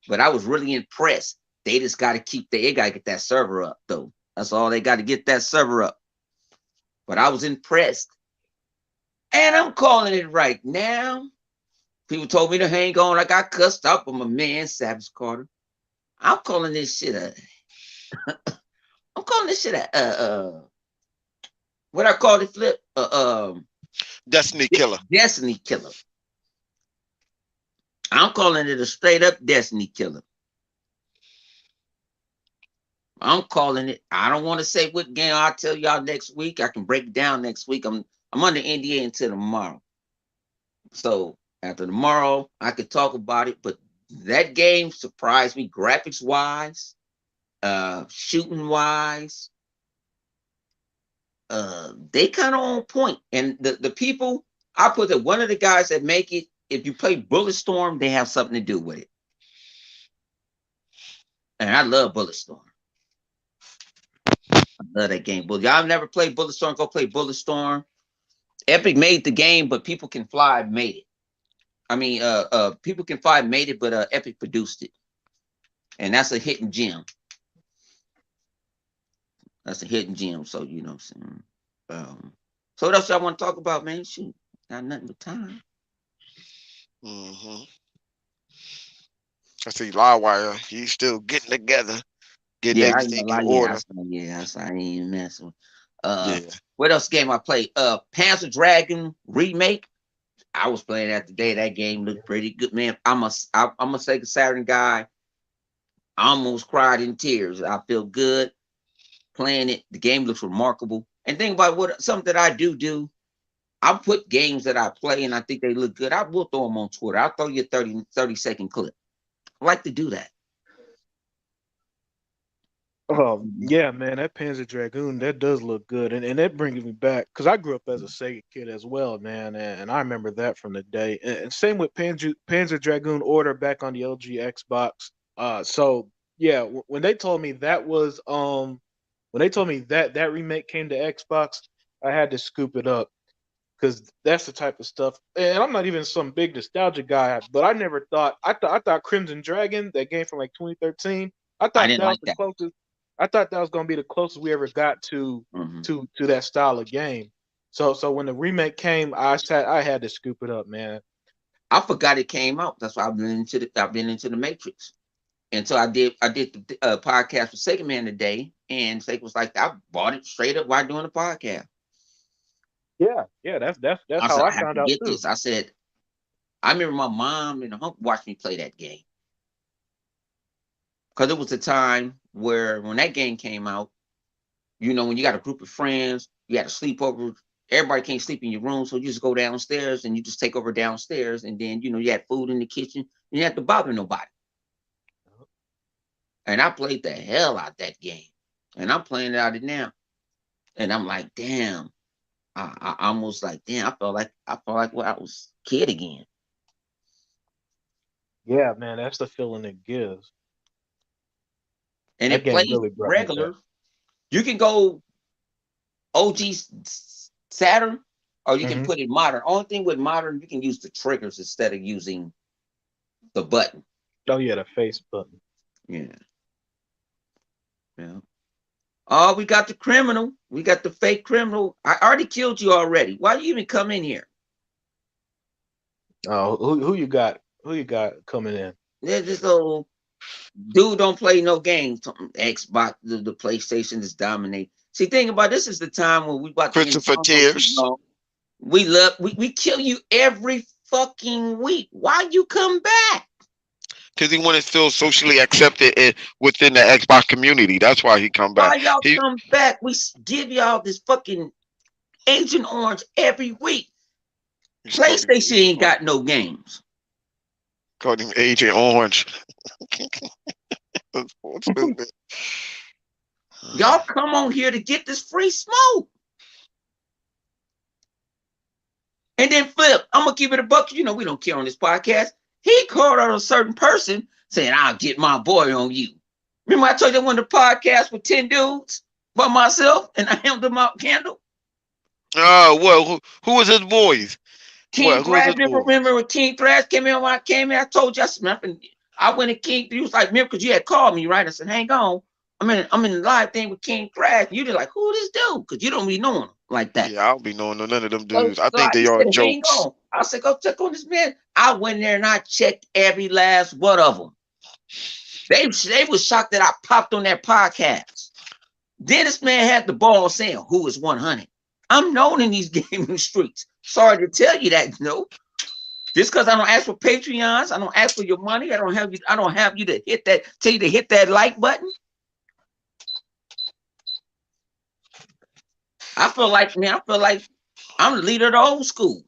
Speaker 1: But I was really impressed. They just got to they got to get that server up, though. That's all they got to get that server up. But I was impressed. And I'm calling it right now. People told me to hang on. I got cussed up. I'm a man, Savage Carter. I'm calling this shit a. I'm calling this shit what I call it, Flip?
Speaker 3: Destiny Killer.
Speaker 1: Destiny killer. I'm calling it a straight up Destiny killer. I'm calling it. I don't want to say what game. I'll tell y'all next week. I can break it down next week. I'm under NDA until tomorrow. So after tomorrow, I could talk about it. But that game surprised me graphics wise, shooting wise. They kind of on point. And the people, I put that one of the guys that make it, if you play Bulletstorm, they have something to do with it. And I love Bulletstorm. I love that game. But y'all never played Bulletstorm, go play Bulletstorm. Epic made the game, but People Can Fly made it. I mean, People Can Fly made it, but Epic produced it. And that's a hidden gem. That's a hidden gem. So you know what I'm saying. So that's what I want to talk about, man. Shoot, got nothing but time.
Speaker 3: Mm-hmm. I see Livewire. He's still getting together, getting
Speaker 1: Yeah, I ain't gonna
Speaker 3: everything in
Speaker 1: lie.
Speaker 3: order.
Speaker 1: I ain't even messing with. Uh,
Speaker 3: Yeah.
Speaker 1: what else game I played? Panzer Dragon remake. I was playing that today. That game looked pretty good, man. I'm a Sega Saturn guy. I almost cried in tears. I feel good playing it. The game looks remarkable. And think about what something that I do. I put games that I play and I think they look good. I will throw them on Twitter. I'll throw you a 30-second clip. I like to do that.
Speaker 2: Yeah, man, that Panzer Dragoon, that does look good, and that brings me back because I grew up as a Sega kid as well, man, and I remember that from the day. And same with Panzer Dragoon Order back on the LG Xbox. So yeah, when they told me that was when they told me that remake came to Xbox, I had to scoop it up because that's the type of stuff. And I'm not even some big nostalgia guy, but I never thought I thought Crimson Dragon, that game from like 2013, I
Speaker 1: I
Speaker 2: thought
Speaker 1: didn't
Speaker 2: that was
Speaker 1: like
Speaker 2: the
Speaker 1: that.
Speaker 2: closest. I thought that was gonna be the closest we ever got
Speaker 1: Hmm.
Speaker 2: to that style of game. So when the remake came, I had to scoop it up, man.
Speaker 1: I forgot it came out. That's why I've been into the Matrix. And so I did the podcast with Sega Man today, and Sega was like, I bought it straight up while doing the podcast.
Speaker 2: Yeah, yeah, that's
Speaker 1: I
Speaker 2: how
Speaker 1: said,
Speaker 2: I
Speaker 1: I have
Speaker 2: found
Speaker 1: to
Speaker 2: out
Speaker 1: get
Speaker 2: too.
Speaker 1: this. I said, I remember my mom and her watched me play that game because it was a time where when that game came out, when you got a group of friends, you had a sleepover. Everybody can't sleep in your room, so you just go downstairs and you just take over downstairs, and then you had food in the kitchen. And you didn't have to bother nobody. And I played the hell out that game, and I'm playing it out it now. And I'm like, damn. I almost like, damn. I felt like well, I was a kid again.
Speaker 2: Yeah, man, that's the feeling it gives.
Speaker 1: And
Speaker 2: That
Speaker 1: it
Speaker 2: game
Speaker 1: plays
Speaker 2: really brought me back.
Speaker 1: regular. You can go OG Saturn, or you can
Speaker 2: Hmm.
Speaker 1: put it modern. Only thing with modern, you can use the triggers instead of using the button.
Speaker 2: Oh yeah, the face button.
Speaker 1: Yeah, yeah. Oh, we got the criminal. We got the fake criminal. I already killed you already. Why you even come in here?
Speaker 2: Oh, who you got? Who you got coming in?
Speaker 1: There's this little dude don't play no games. Xbox, the PlayStation is dominate. See, think about this is the time when we about to get
Speaker 3: Christopher Tears.
Speaker 1: we kill you every fucking week. Why you come back?
Speaker 3: Because he wanted to feel socially accepted within the Xbox community. That's why he come back.
Speaker 1: Why y'all
Speaker 3: He
Speaker 1: come back? We give y'all this fucking Agent Orange every week.
Speaker 3: he's called him
Speaker 1: PlayStation ain't got no games.
Speaker 3: Agent Orange. That's stupid.
Speaker 1: Y'all come on here to get this free smoke. And then Flip, I'm gonna keep it a buck. We don't care on this podcast. He called out a certain person saying, I'll get my boy on you. Remember I told you I wanted a podcast with 10 dudes by myself and I held them out candle?
Speaker 3: Oh, well, who was his boys?
Speaker 1: King
Speaker 3: Well, who was
Speaker 1: Thrash,
Speaker 3: his boys?
Speaker 1: remember when King Thrash came in when I came in? I told you I went to King. He was like, remember, because you had called me, right? I said, hang on. I'm in the live thing with King Thrash. You just like, who this dude? Because you don't be knowing him like that.
Speaker 3: Yeah, I don't be knowing none of them
Speaker 1: So,
Speaker 3: dudes. I
Speaker 1: so
Speaker 3: think they
Speaker 1: he
Speaker 3: are
Speaker 1: said, hang
Speaker 3: jokes.
Speaker 1: on. I said, go check on this man. I went there and I checked every last one of them. They was shocked that I popped on that podcast. Then this man had the ball saying, who is 100? I'm known in these gaming streets. Sorry to tell you that, Just because I don't ask for Patreons, I don't ask for your money. I don't have you to tell you to hit that like button. I feel like I'm the leader of the old school.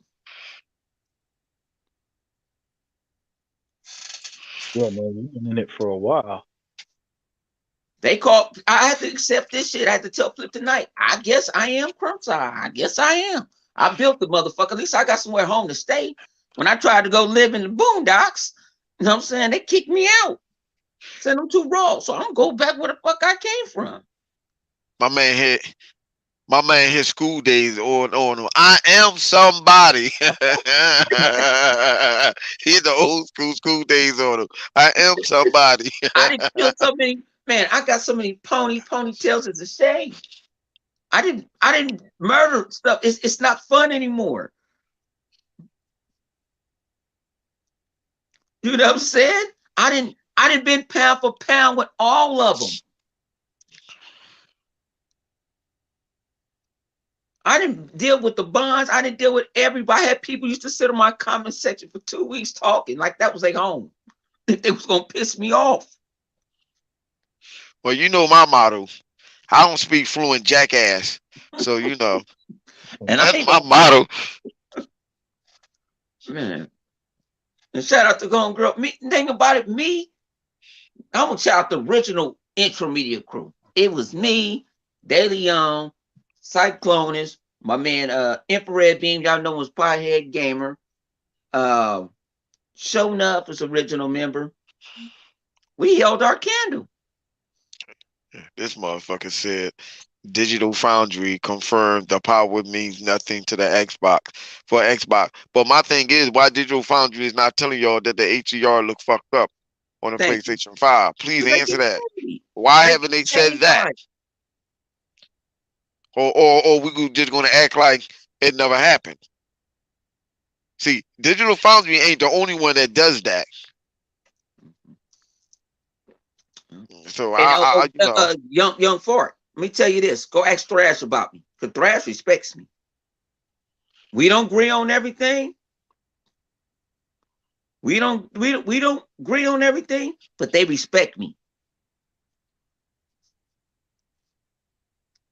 Speaker 2: Yeah, man, you've been in it for a while.
Speaker 1: I had to accept this shit. I had to tell Flip tonight. I guess I am Crumpside. I guess I am. I built the motherfucker. At least I got somewhere home to stay. When I tried to go live in the boondocks, you know what I'm saying? They kicked me out. Sent them too raw. So I'm gonna go back where the fuck I came from.
Speaker 3: My man had his school days on him. I am somebody. He had the old school days on him. I am somebody.
Speaker 1: I didn't kill so many, man. I got so many ponytails. It's a shame. I didn't murder stuff. It's not fun anymore. You know what I'm saying? I didn't been pound for pound with all of them. I didn't deal with the bonds. I didn't deal with everybody. I had people used to sit on my comment section for 2 weeks talking like that was their home. They was gonna piss me off.
Speaker 3: Well, you know my motto. I don't speak fluent jackass. So
Speaker 1: And I
Speaker 3: that's
Speaker 1: ain't
Speaker 3: my motto.
Speaker 1: man. And shout out to Gone Girl. Me, thing about it, I'm gonna shout out the original intermediate crew. It was me, Daily Young, Cyclonus, my man Infrared Beam, y'all know was Piehead Gamer. Uh Show Enough was original member. We held our candle.
Speaker 3: This motherfucker said Digital Foundry confirmed the power means nothing to the Xbox for Xbox. But my thing is, why Digital Foundry is not telling y'all that the HDR look fucked up on the
Speaker 1: Thank you.
Speaker 3: PlayStation 5? Please
Speaker 1: 'Cause they
Speaker 3: answer
Speaker 1: get
Speaker 3: that.
Speaker 1: paid.
Speaker 3: Why
Speaker 1: They
Speaker 3: haven't
Speaker 1: get
Speaker 3: they said
Speaker 1: paid
Speaker 3: that?
Speaker 1: by it.
Speaker 3: Or we just gonna act like it never happened? See, Digital Foundry ain't the only one that does that. So
Speaker 1: And young Ford, let me tell you this. Go ask Thrash about me. Cause Thrash respects me. We don't agree on everything. We don't agree on everything, but they respect me.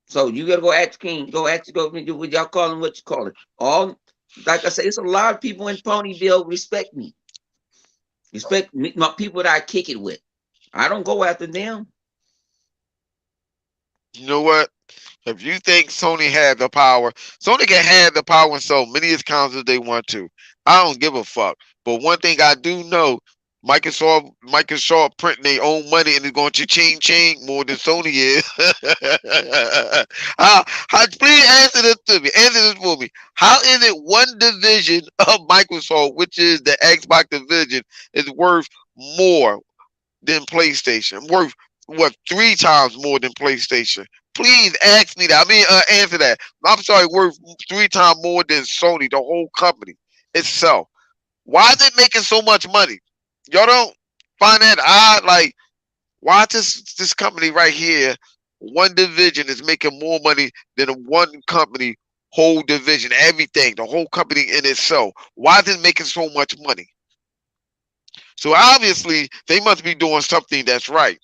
Speaker 1: So you gotta go ask King. Go ask go what y'all call him, what you call it. All like I say, it's a lot of people in Ponyville respect me. Respect me, my people that I kick it with. I don't go after them.
Speaker 3: you know what? If you think Sony had the power, Sony can have the power and sell many consoles they want to. I don't give a fuck. But one thing I do know, Microsoft printing their own money and is going to ching more than Sony is. Please answer this to me. Answer this for me. How is it one division of Microsoft, which is the Xbox division, is worth more than PlayStation? Worth what, three times more than PlayStation? Please ask me that. I mean, answer that. I'm sorry, worth three times more than Sony, the whole company itself. Why is it making so much money? Y'all don't find that odd? Like, why this company right here, one division is making more money than one company, whole division, everything, the whole company in itself. Why is it making so much money? So obviously they must be doing something that's right.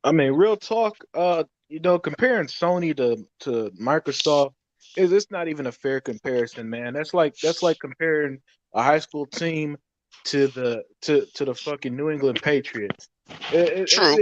Speaker 2: I mean, real talk. Comparing Sony to Microsoft is it's not even a fair comparison, man. That's like comparing a high school team to the fucking New England Patriots.
Speaker 3: True.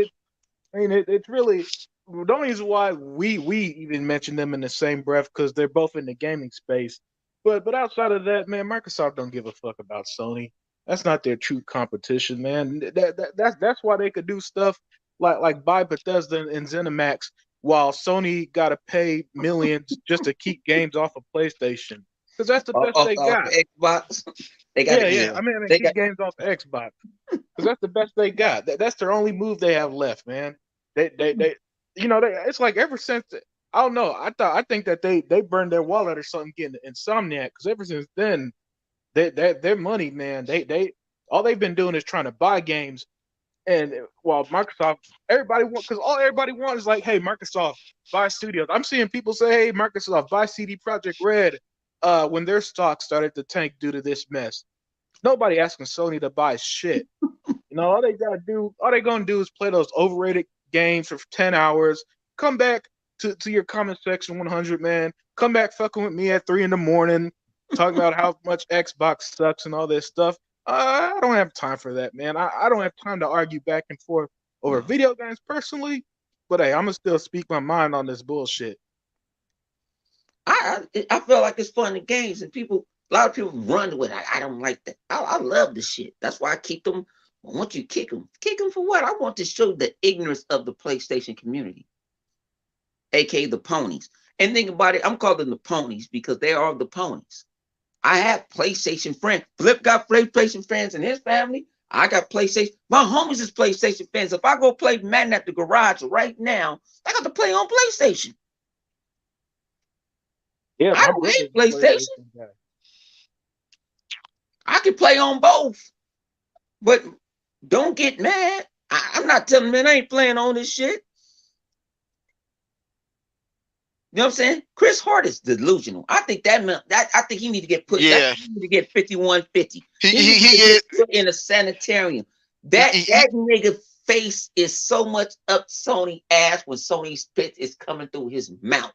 Speaker 2: I mean, it's really the only reason why we even mention them in the same breath because they're both in the gaming space. But outside of that, man, Microsoft don't give a fuck about Sony. That's not their true competition, man. That's why they could do stuff like buy Bethesda and ZeniMax while Sony got to pay millions just to keep games off of PlayStation because that's the best they
Speaker 1: Off
Speaker 2: got.
Speaker 1: Xbox, they got
Speaker 2: Yeah,
Speaker 1: it.
Speaker 2: yeah.
Speaker 1: Yeah,
Speaker 2: I mean,
Speaker 1: they
Speaker 2: keep
Speaker 1: got.
Speaker 2: games off Xbox because that's the best they got. That's their only move they have left, man. They it's like ever since I don't know. I think that they burned their wallet or something getting Insomniac because ever since then their money, man. They all they've been doing is trying to buy games, and while Microsoft, everybody want because all everybody wants is like, hey, Microsoft buy studios. I'm seeing people say, hey, Microsoft buy CD Project Red, when their stock started to tank due to this mess. Nobody asking Sony to buy shit. All they gonna do is play those overrated games for 10 hours. Come back to your comment section 100, man. Come back fucking with me at 3 in the morning, talking about how much Xbox sucks and all this stuff. I don't have time for that, man. I don't have time to argue back and forth over
Speaker 1: No.
Speaker 2: video games personally. But hey, I'm gonna still speak my mind on this bullshit.
Speaker 1: I feel like it's fun in games, and people, a lot of people run with it. I don't like that. I love the shit. That's why I keep them. I want you to kick them. Kick them for what? I want to show the ignorance of the PlayStation community, aka the ponies. And think about it, I'm calling them the ponies because they are the ponies. I have PlayStation friends. Flip got PlayStation friends in his family. I got PlayStation. My homies is PlayStation fans. If I go play Madden at the garage right now, I got to play on PlayStation.
Speaker 2: Yeah,
Speaker 1: I
Speaker 2: my
Speaker 1: don't hate
Speaker 2: brother's a
Speaker 1: PlayStation.
Speaker 2: PlayStation guy.
Speaker 1: I can play on both, but don't get mad. I'm not telling men I ain't playing on this shit. You know what I'm saying? Chris Hart is delusional. I think that I think he need to get put. That
Speaker 3: Yeah.
Speaker 1: he need to get 5150.
Speaker 3: He
Speaker 1: He
Speaker 3: he
Speaker 1: need
Speaker 3: he
Speaker 1: to get
Speaker 3: is
Speaker 1: put in a sanitarium.
Speaker 3: he,
Speaker 1: That
Speaker 3: he, he,
Speaker 1: that nigga face is so much up Sony ass when Sony's spit is coming through his mouth.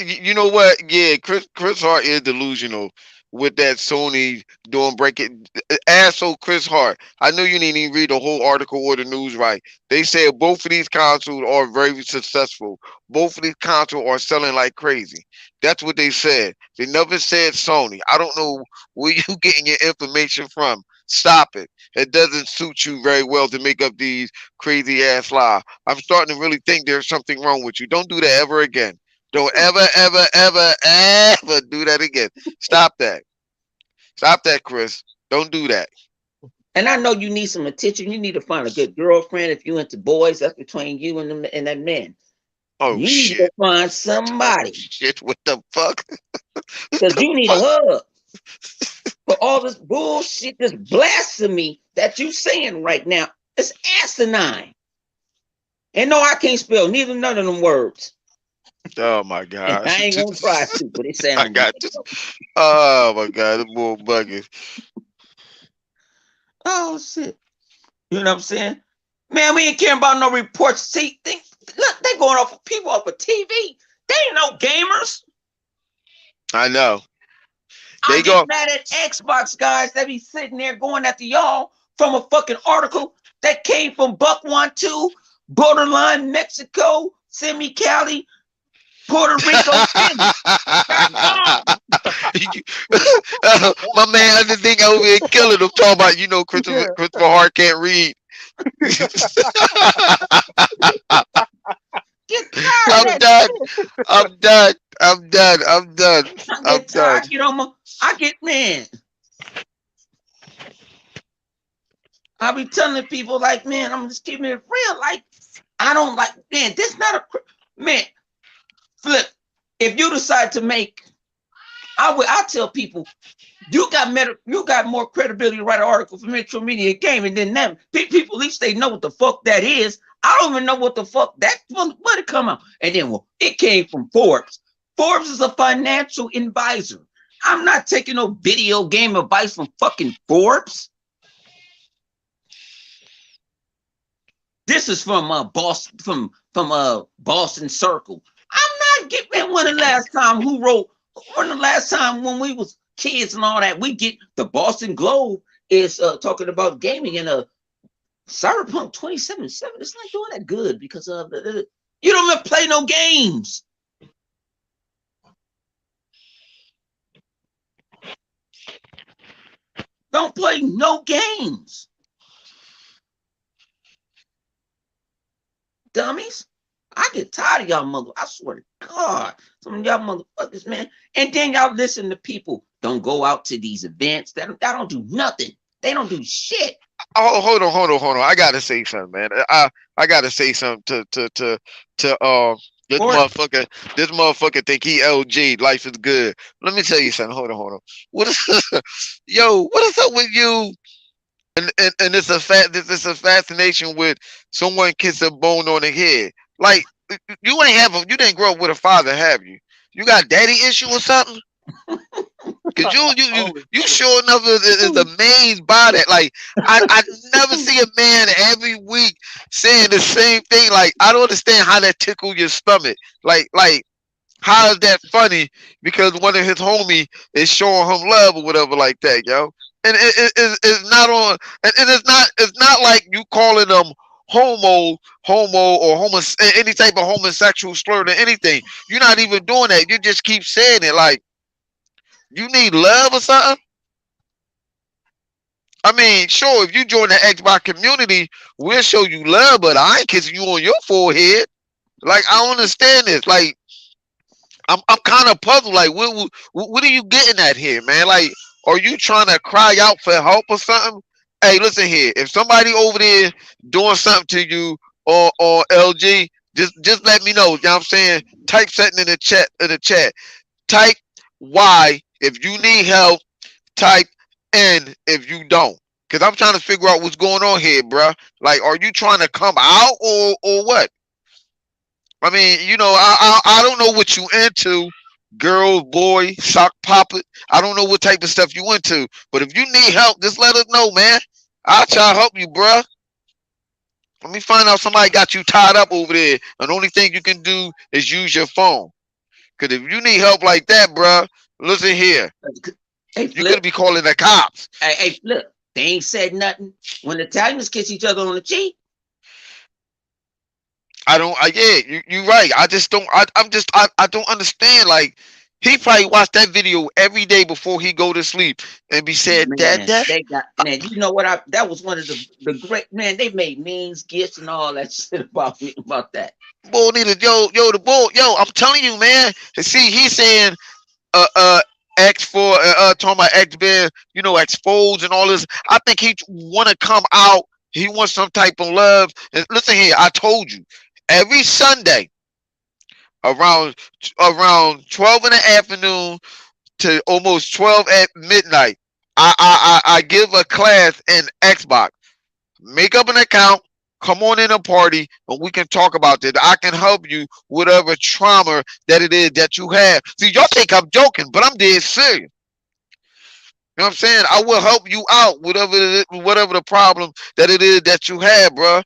Speaker 3: you know what? Yeah, Chris Hart is delusional with that Sony doing breaking. Asshole Chris Hart. I know you didn't even read the whole article or the news right. They said both of these consoles are very successful. Both of these consoles are selling like crazy. That's what they said. They never said Sony. I don't know where you getting your information from Stop it. It doesn't suit you very well to make up these crazy ass lies. I'm starting to really think there's something wrong with you. Don't do that ever again. Don't ever, ever, ever, ever do that again. Stop that. Stop that, Chris. Don't do that.
Speaker 1: And I know you need some attention. You need to find a good girlfriend. If you into boys, that's between you and and that man.
Speaker 3: Oh
Speaker 1: You need to go
Speaker 3: shit.
Speaker 1: find
Speaker 3: Oh
Speaker 1: somebody
Speaker 3: shit. What the fuck? What
Speaker 1: because
Speaker 3: the
Speaker 1: you need a
Speaker 3: fuck?
Speaker 1: hug for all this bullshit, this blasphemy that you saying right now. It's asinine. And no, I can't spell neither none of them words.
Speaker 3: Oh my
Speaker 1: And I
Speaker 3: gosh.
Speaker 1: ain't gonna try to, but it
Speaker 3: I
Speaker 1: sounds
Speaker 3: got
Speaker 1: good.
Speaker 3: this. Oh my god, the bull bugging.
Speaker 1: Oh shit. You know what I'm saying? Man, we ain't caring about no reports. See, look, they going off of people off of TV. They ain't no gamers.
Speaker 3: I know.
Speaker 1: I
Speaker 3: They
Speaker 1: get
Speaker 3: go.
Speaker 1: mad at Xbox guys that be sitting there going after y'all from a fucking article that came from Buck One Two, borderline Mexico, Semi Cali, Puerto Rico City. That's wrong.
Speaker 3: My man, I just think over here killing them. Talking about,
Speaker 2: Yeah.
Speaker 3: Christopher Hart can't read.
Speaker 1: Get tired of
Speaker 3: I'm
Speaker 1: that
Speaker 3: done.
Speaker 1: shit.
Speaker 3: I'm done. I'm done. I'm done.
Speaker 1: I
Speaker 3: I'm
Speaker 1: get
Speaker 3: done.
Speaker 1: tired. Get on my. I get man. I be telling people like, man, I'm just keeping it real. Like, I don't like, man. This not a man. Flip. If you decide to make, I tell people you got more credibility to write an article for Metro Media Gaming than them. People at least they know what the fuck that is. I don't even know what the fuck that where it come out. And then well, it came from Forbes. Forbes is a financial advisor. I'm not taking no video game advice from fucking Forbes. This is from Boston from Boston Circle. I'm not getting when the last time who wrote when the last time when we was kids and all that we get the Boston Globe is talking about gaming and Cyberpunk 2077. It's not doing that good because you don't even play no games. Don't play no games. Dummies. I get tired of y'all mother. I swear to God, some of y'all motherfuckers, man. And then y'all listen to people. Don't go out to these events. That don't do nothing. They don't do shit.
Speaker 3: Oh, hold on. I gotta say something, man. I gotta say something to this
Speaker 1: Or
Speaker 3: motherfucker. This motherfucker think he LG. Life is good. Let me tell you something. Hold on. What is yo? What is up with you? And it's a This is a fascination with someone kiss a bone on the head. Like you didn't grow up with a father, have you? You got daddy issue or something? Cause
Speaker 2: Holy
Speaker 3: you
Speaker 2: shit.
Speaker 3: sure enough is amazed by that. Like I never see a man every week saying the same thing. Like I don't understand how that tickle your stomach. Like how is that funny? Because one of his homie is showing him love or whatever like that, yo. And it's not on. And it's not like you calling them homo or any type of homosexual slur or anything. You're not even doing that. You just keep saying it like you need love or something. I mean, sure, if you join the Xbox community, we'll show you love, but I ain't kissing you on your forehead. Like I don't understand this. Like I'm kind of puzzled. Like, what are you getting at here, man? Like, are you trying to cry out for help or something? Hey, listen here. If somebody over there doing something to you or LG, just let me know. You know what I'm saying? Type something in the chat. Type Y if you need help. Type N if you don't. Cause I'm trying to figure out what's going on here, bruh. Like, are you trying to come out or what? I mean, I don't know what you into, girl, boy, sock puppet. I don't know what type of stuff you into, but if you need help, just let us know, man. I'll try to help you, bruh. Let me find out somebody got you tied up over there, and the only thing you can do is use your phone. Cause if you need help like that, bruh, listen here,
Speaker 1: hey,
Speaker 3: you could
Speaker 1: Flip.
Speaker 3: be calling the cops.
Speaker 1: Hey, Flip. They ain't said nothing when Italians kiss each other on the cheek.
Speaker 3: I don't. Yeah, you right. I just don't. I don't understand. Like He probably watched that video every day before he go to sleep and be saying, "Dad,
Speaker 1: Man,
Speaker 3: Dad,
Speaker 1: they got man. You know what? I that was one of the great man. They made memes, gifts, and all that shit about me about that.
Speaker 3: bull need a yo the bull yo." I'm telling you, man. And see, he's saying, uh, uh. X4, talking about X Ben, exposed and all this. I think he want to come out. He wants some type of love. And listen here, I told you, every Sunday around 12 in the afternoon to almost 12 at midnight, I give a class in Xbox. Make up an account, come on in a party, and we can talk about this. I can help you whatever trauma that it is that you have. See, y'all think I'm joking, but I'm dead serious. You know what I'm saying? I will help you out, whatever the problem that it is that you have, bro.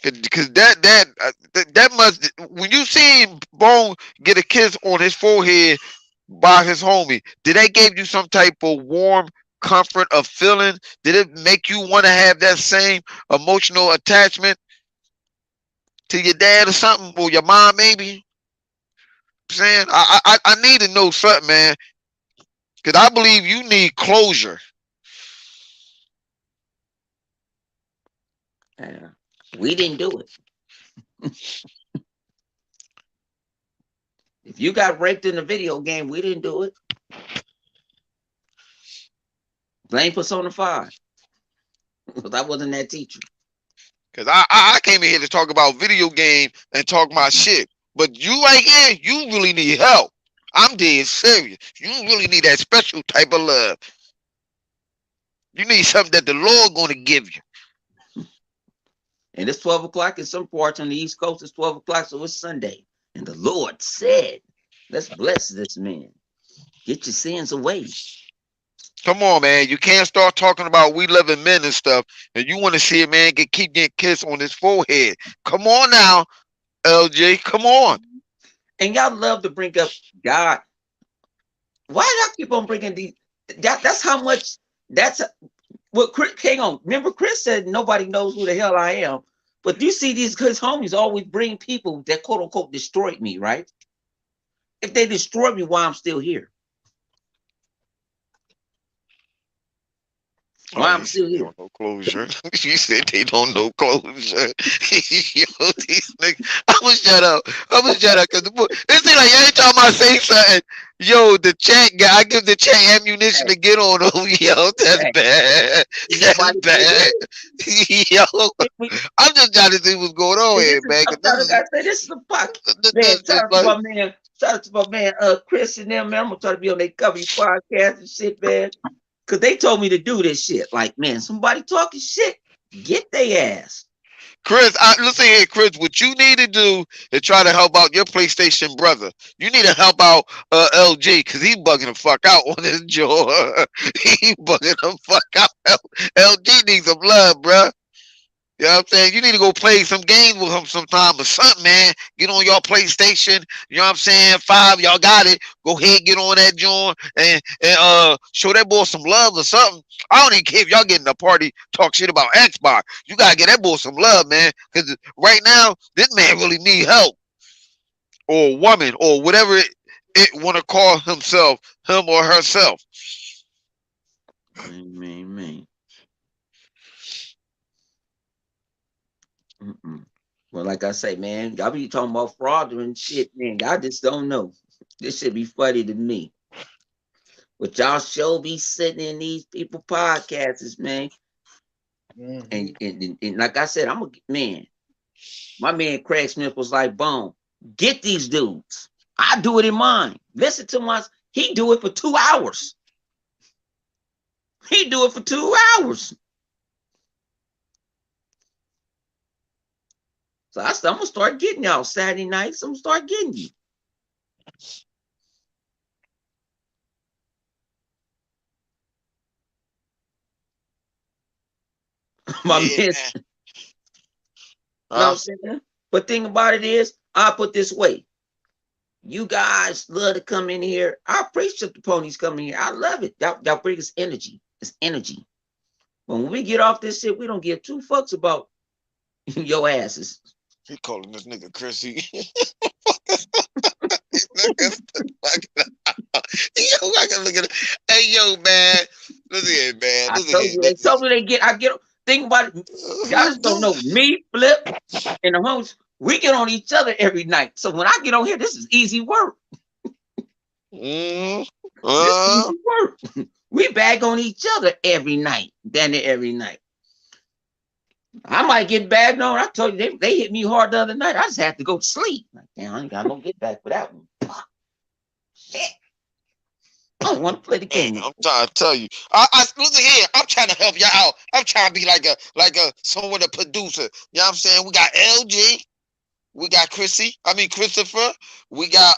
Speaker 3: Because that must, when you see Bone get a kiss on his forehead by his homie, did that give you some type of warm comfort of feeling? Did it make you want to have that same emotional attachment to your dad or something, or your mom maybe? I'm saying I need to know something, man, because I believe you need closure.
Speaker 1: Yeah. We didn't do it. If you got raped in a video game, we didn't do it. Blame Persona 5. Because I wasn't that teacher.
Speaker 3: Because I came in here to talk about video game and talk my shit. But you right here, you really need help. I'm dead serious. You really need that special type of love. You need something that the Lord gonna give you.
Speaker 1: And it's 12 o'clock. In some parts on the East Coast, it's 12 o'clock, so it's Sunday. And the Lord said, let's bless this man. Get your sins away.
Speaker 3: Come on, man. You can't start talking about we loving men and stuff, and you want to see a man keep getting kissed on his forehead. Come on now, LJ. Come on.
Speaker 1: And y'all love to bring up God. Why y'all keep on bringing these? That's how much. That's what Chris. Hang on. Remember, Chris said nobody knows who the hell I am. But you see, these his homies always bring people that quote unquote destroyed me, right? If they destroyed me, why I'm still here?
Speaker 3: Oh,
Speaker 1: Why
Speaker 3: he
Speaker 1: I'm
Speaker 3: said
Speaker 1: still
Speaker 3: they
Speaker 1: here?
Speaker 3: don't know closure. She said they don't know closure. Yo, these niggas. I'm gonna shut up. I'm gonna shut up because it seems like every time I say something, yo, the chat guy, I give the chat ammunition
Speaker 1: Hey,
Speaker 3: to get on them. Yo, that's
Speaker 1: hey,
Speaker 3: bad.
Speaker 1: is
Speaker 3: That's
Speaker 1: nobody big
Speaker 3: bad. Yo,
Speaker 1: with
Speaker 3: I'm just trying to see what's going on
Speaker 1: and
Speaker 3: here,
Speaker 1: this is
Speaker 3: man.
Speaker 1: I'm
Speaker 3: Because
Speaker 1: trying to say this is the fuck. Man,
Speaker 3: this
Speaker 1: shout out to
Speaker 3: like,
Speaker 1: my man, shout out to my man Chris and them, man. I'm gonna try to be on their cover podcast and shit, man. Cause they told me to do this shit. Like, man, somebody talking shit, get their ass.
Speaker 3: Chris, listen here, Chris. What you need to do is try to help out your PlayStation brother. You need to help out LG because he bugging the fuck out on his jaw. He bugging the fuck out. LG needs some love, bruh. You know what I'm saying? You need to go play some games with him sometime or something, man. Get on your PlayStation. You know what I'm saying? 5, y'all got it. Go ahead, get on that joint and show that boy some love or something. I don't even care if y'all get in a party, talk shit about Xbox. You gotta get that boy some love, man. Cause right now, this man really need help. Or woman, or whatever it wanna call himself, him or herself.
Speaker 1: Man. Mm-mm. Well, like I say, man, y'all be talking about fraud and shit, man. I just don't know. This should be funny to me. But y'all show be sitting in these people podcasts, man.
Speaker 2: Mhm.
Speaker 1: And like I said, I'm a man. My man Craig Smith was like, "Boom, get these dudes. I do it in mine. Listen to my. He do it for 2 hours. He do it for 2 hours. So I'm gonna start getting y'all Saturday nights. I'm gonna start getting you. My
Speaker 3: Yeah,
Speaker 1: man.
Speaker 3: man.
Speaker 1: You know what
Speaker 3: Huh?
Speaker 1: I'm saying? But thing about it is, I put this way. You guys love to come in here. I appreciate the ponies coming here. I love it. Y'all bring us energy. It's energy. But when we get off this shit, we don't give two fucks about your asses.
Speaker 3: He calling this nigga Chrissy. I can look at it. Hey, yo, man. Listen here, man.
Speaker 1: I
Speaker 3: Listen
Speaker 1: told
Speaker 3: here.
Speaker 1: you, they told me they get. I get. Think about it. Y'all just don't know. Me, Flip, and the host, we get on each other every night. So when I get on here, this is easy work.
Speaker 3: Mm,
Speaker 1: This is
Speaker 3: uh,
Speaker 1: easy work. We bag on each other every night. Damn it, every night. I might get bagged on. I told you they hit me hard the other night. I just had to go to sleep. Like, damn, I ain't got no get back for that one. Shit. I don't want to play the
Speaker 3: man,
Speaker 1: game.
Speaker 3: I'm trying to tell you. I listen here. I'm trying to help y'all out. I'm trying to be like a someone a producer. You know what I'm saying? We got LG. We got Christopher. We got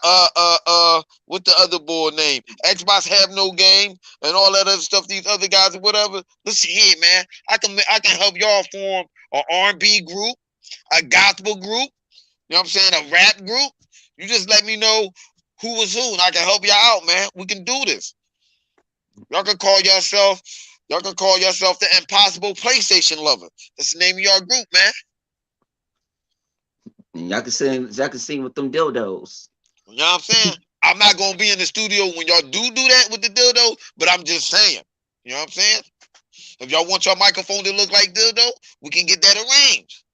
Speaker 3: what the other boy name? Xbox have no game and all that other stuff. These other guys or whatever. Listen here, man. I can help y'all form an R&B group, a gospel group. You know what I'm saying? A rap group. You just let me know who was who, and I can help y'all out, man. We can do this. Y'all can call yourself. Y'all can call yourself the Impossible PlayStation Lover. That's the name of your group, man.
Speaker 1: And y'all can sing with them dildos.
Speaker 3: You know what I'm saying? I'm not gonna be in the studio when y'all do that with the dildo, but I'm just saying. You know what I'm saying? If y'all want your microphone to look like dildo, we can get that arranged.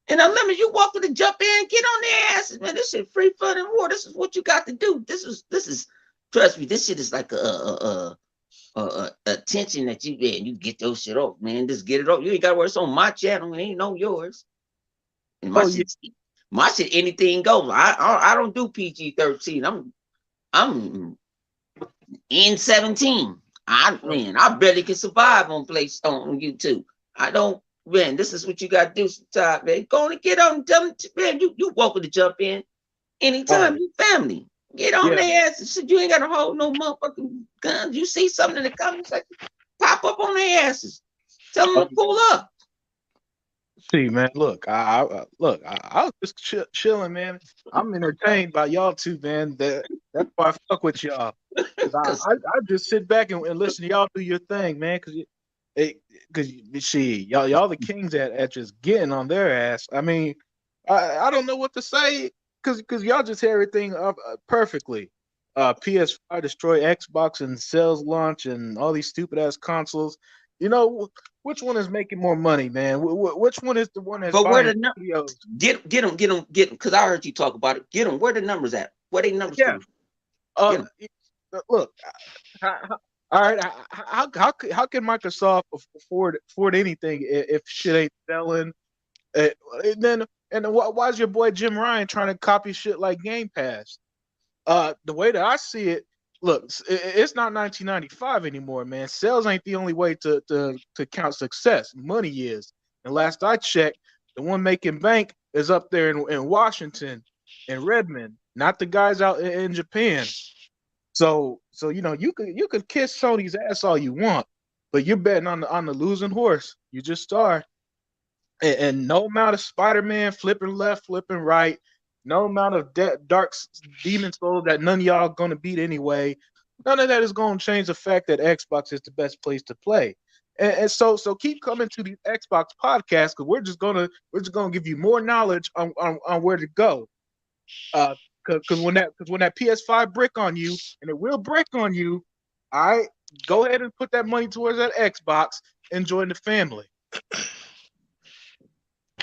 Speaker 1: And Unlimited, you welcome to jump in, get on their asses, man. This shit free, fun, and war. This is what you got to do. This is. Trust me, this shit is like a tension that you man. You get those shit off, man. Just get it off. You ain't got to worry. It's on my channel. It ain't on yours. And
Speaker 2: Oh yeah.
Speaker 1: my shit, anything goes. I don't do PG-13. I'm N17. I barely can survive on on YouTube. I don't, man. This is what you got to do sometimes, man. Go on and get on. Tell them, man. You welcome to jump in anytime.
Speaker 2: Oh
Speaker 1: You family. Get on
Speaker 2: yeah.
Speaker 1: their ass and shit. You ain't got to hold no motherfucking guns. You see something in the comments, like, pop up on their asses. Tell them to pull up.
Speaker 2: See, man, look, I was just chilling, man. I'm entertained by y'all too, man. That's why I fuck with y'all. 'Cause
Speaker 1: Cause
Speaker 2: I just sit back and listen to y'all do your thing, man. Cause see, y'all the kings at just getting on their ass. I mean, I don't know what to say, cause y'all just had everything up perfectly. PS5 destroy Xbox and sales launch and all these stupid ass consoles. You know, which one is making more money, man? Which one is the one that's
Speaker 1: but where
Speaker 2: buying
Speaker 1: the
Speaker 2: studios?
Speaker 1: get them. Cause I heard you talk about it. Get them. Where the numbers at? Where they numbers
Speaker 2: Yeah.
Speaker 1: coming from? Get
Speaker 2: Uh,
Speaker 1: them.
Speaker 2: look. All right. How can Microsoft afford anything if shit ain't selling? Uh, and then why is your boy Jim Ryan trying to copy shit like Game Pass? The way that I see it, look, it's not 1995 anymore, man. Sales ain't the only way to count success. Money is. And last I checked, the one making bank is up there in Washington, in Redmond, not the guys out in Japan. So you could kiss Sony's ass all you want, but you're betting on the losing horse. You just are. And no amount of Spider-Man flipping left, flipping right, no amount of demon soul that none of y'all gonna beat anyway. None of that is gonna change the fact that Xbox is the best place to play. And so keep coming to the Xbox podcast because we're just gonna give you more knowledge on where to go. Uh, because when that PS5 brick on you, and it will brick on you, all right, go ahead and put that money towards that Xbox and join the family.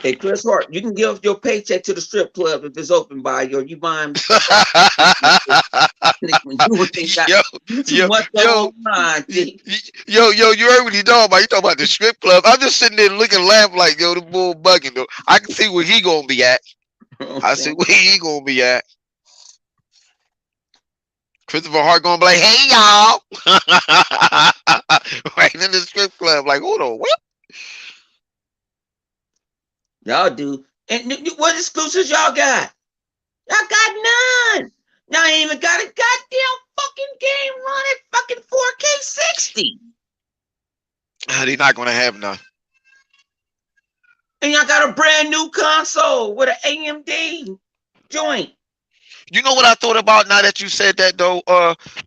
Speaker 1: Hey, Chris Hart, you can give your paycheck to the strip club if it's open by you, or you buying stuff. When you ain't got
Speaker 3: yo,
Speaker 1: you too
Speaker 3: yo,
Speaker 1: much
Speaker 3: yo,
Speaker 1: on mind, G.
Speaker 3: yo, you heard what he talking about? You talking about the strip club? I'm just sitting there looking, laughing like, yo, the bull bugging though. I can see where he gonna be at.
Speaker 1: You know what I'm
Speaker 3: I see
Speaker 1: saying?
Speaker 3: where he gonna be at. Christopher Hart gonna be like, hey y'all, right in the strip club, like, hold on, what?
Speaker 1: Y'all do. And what exclusives y'all got? Y'all got none. Y'all ain't even got a goddamn fucking game running fucking 4K 60.
Speaker 3: They're not gonna have none.
Speaker 1: And y'all got a brand new console with an AMD joint.
Speaker 3: You know what I thought about now that you said that though,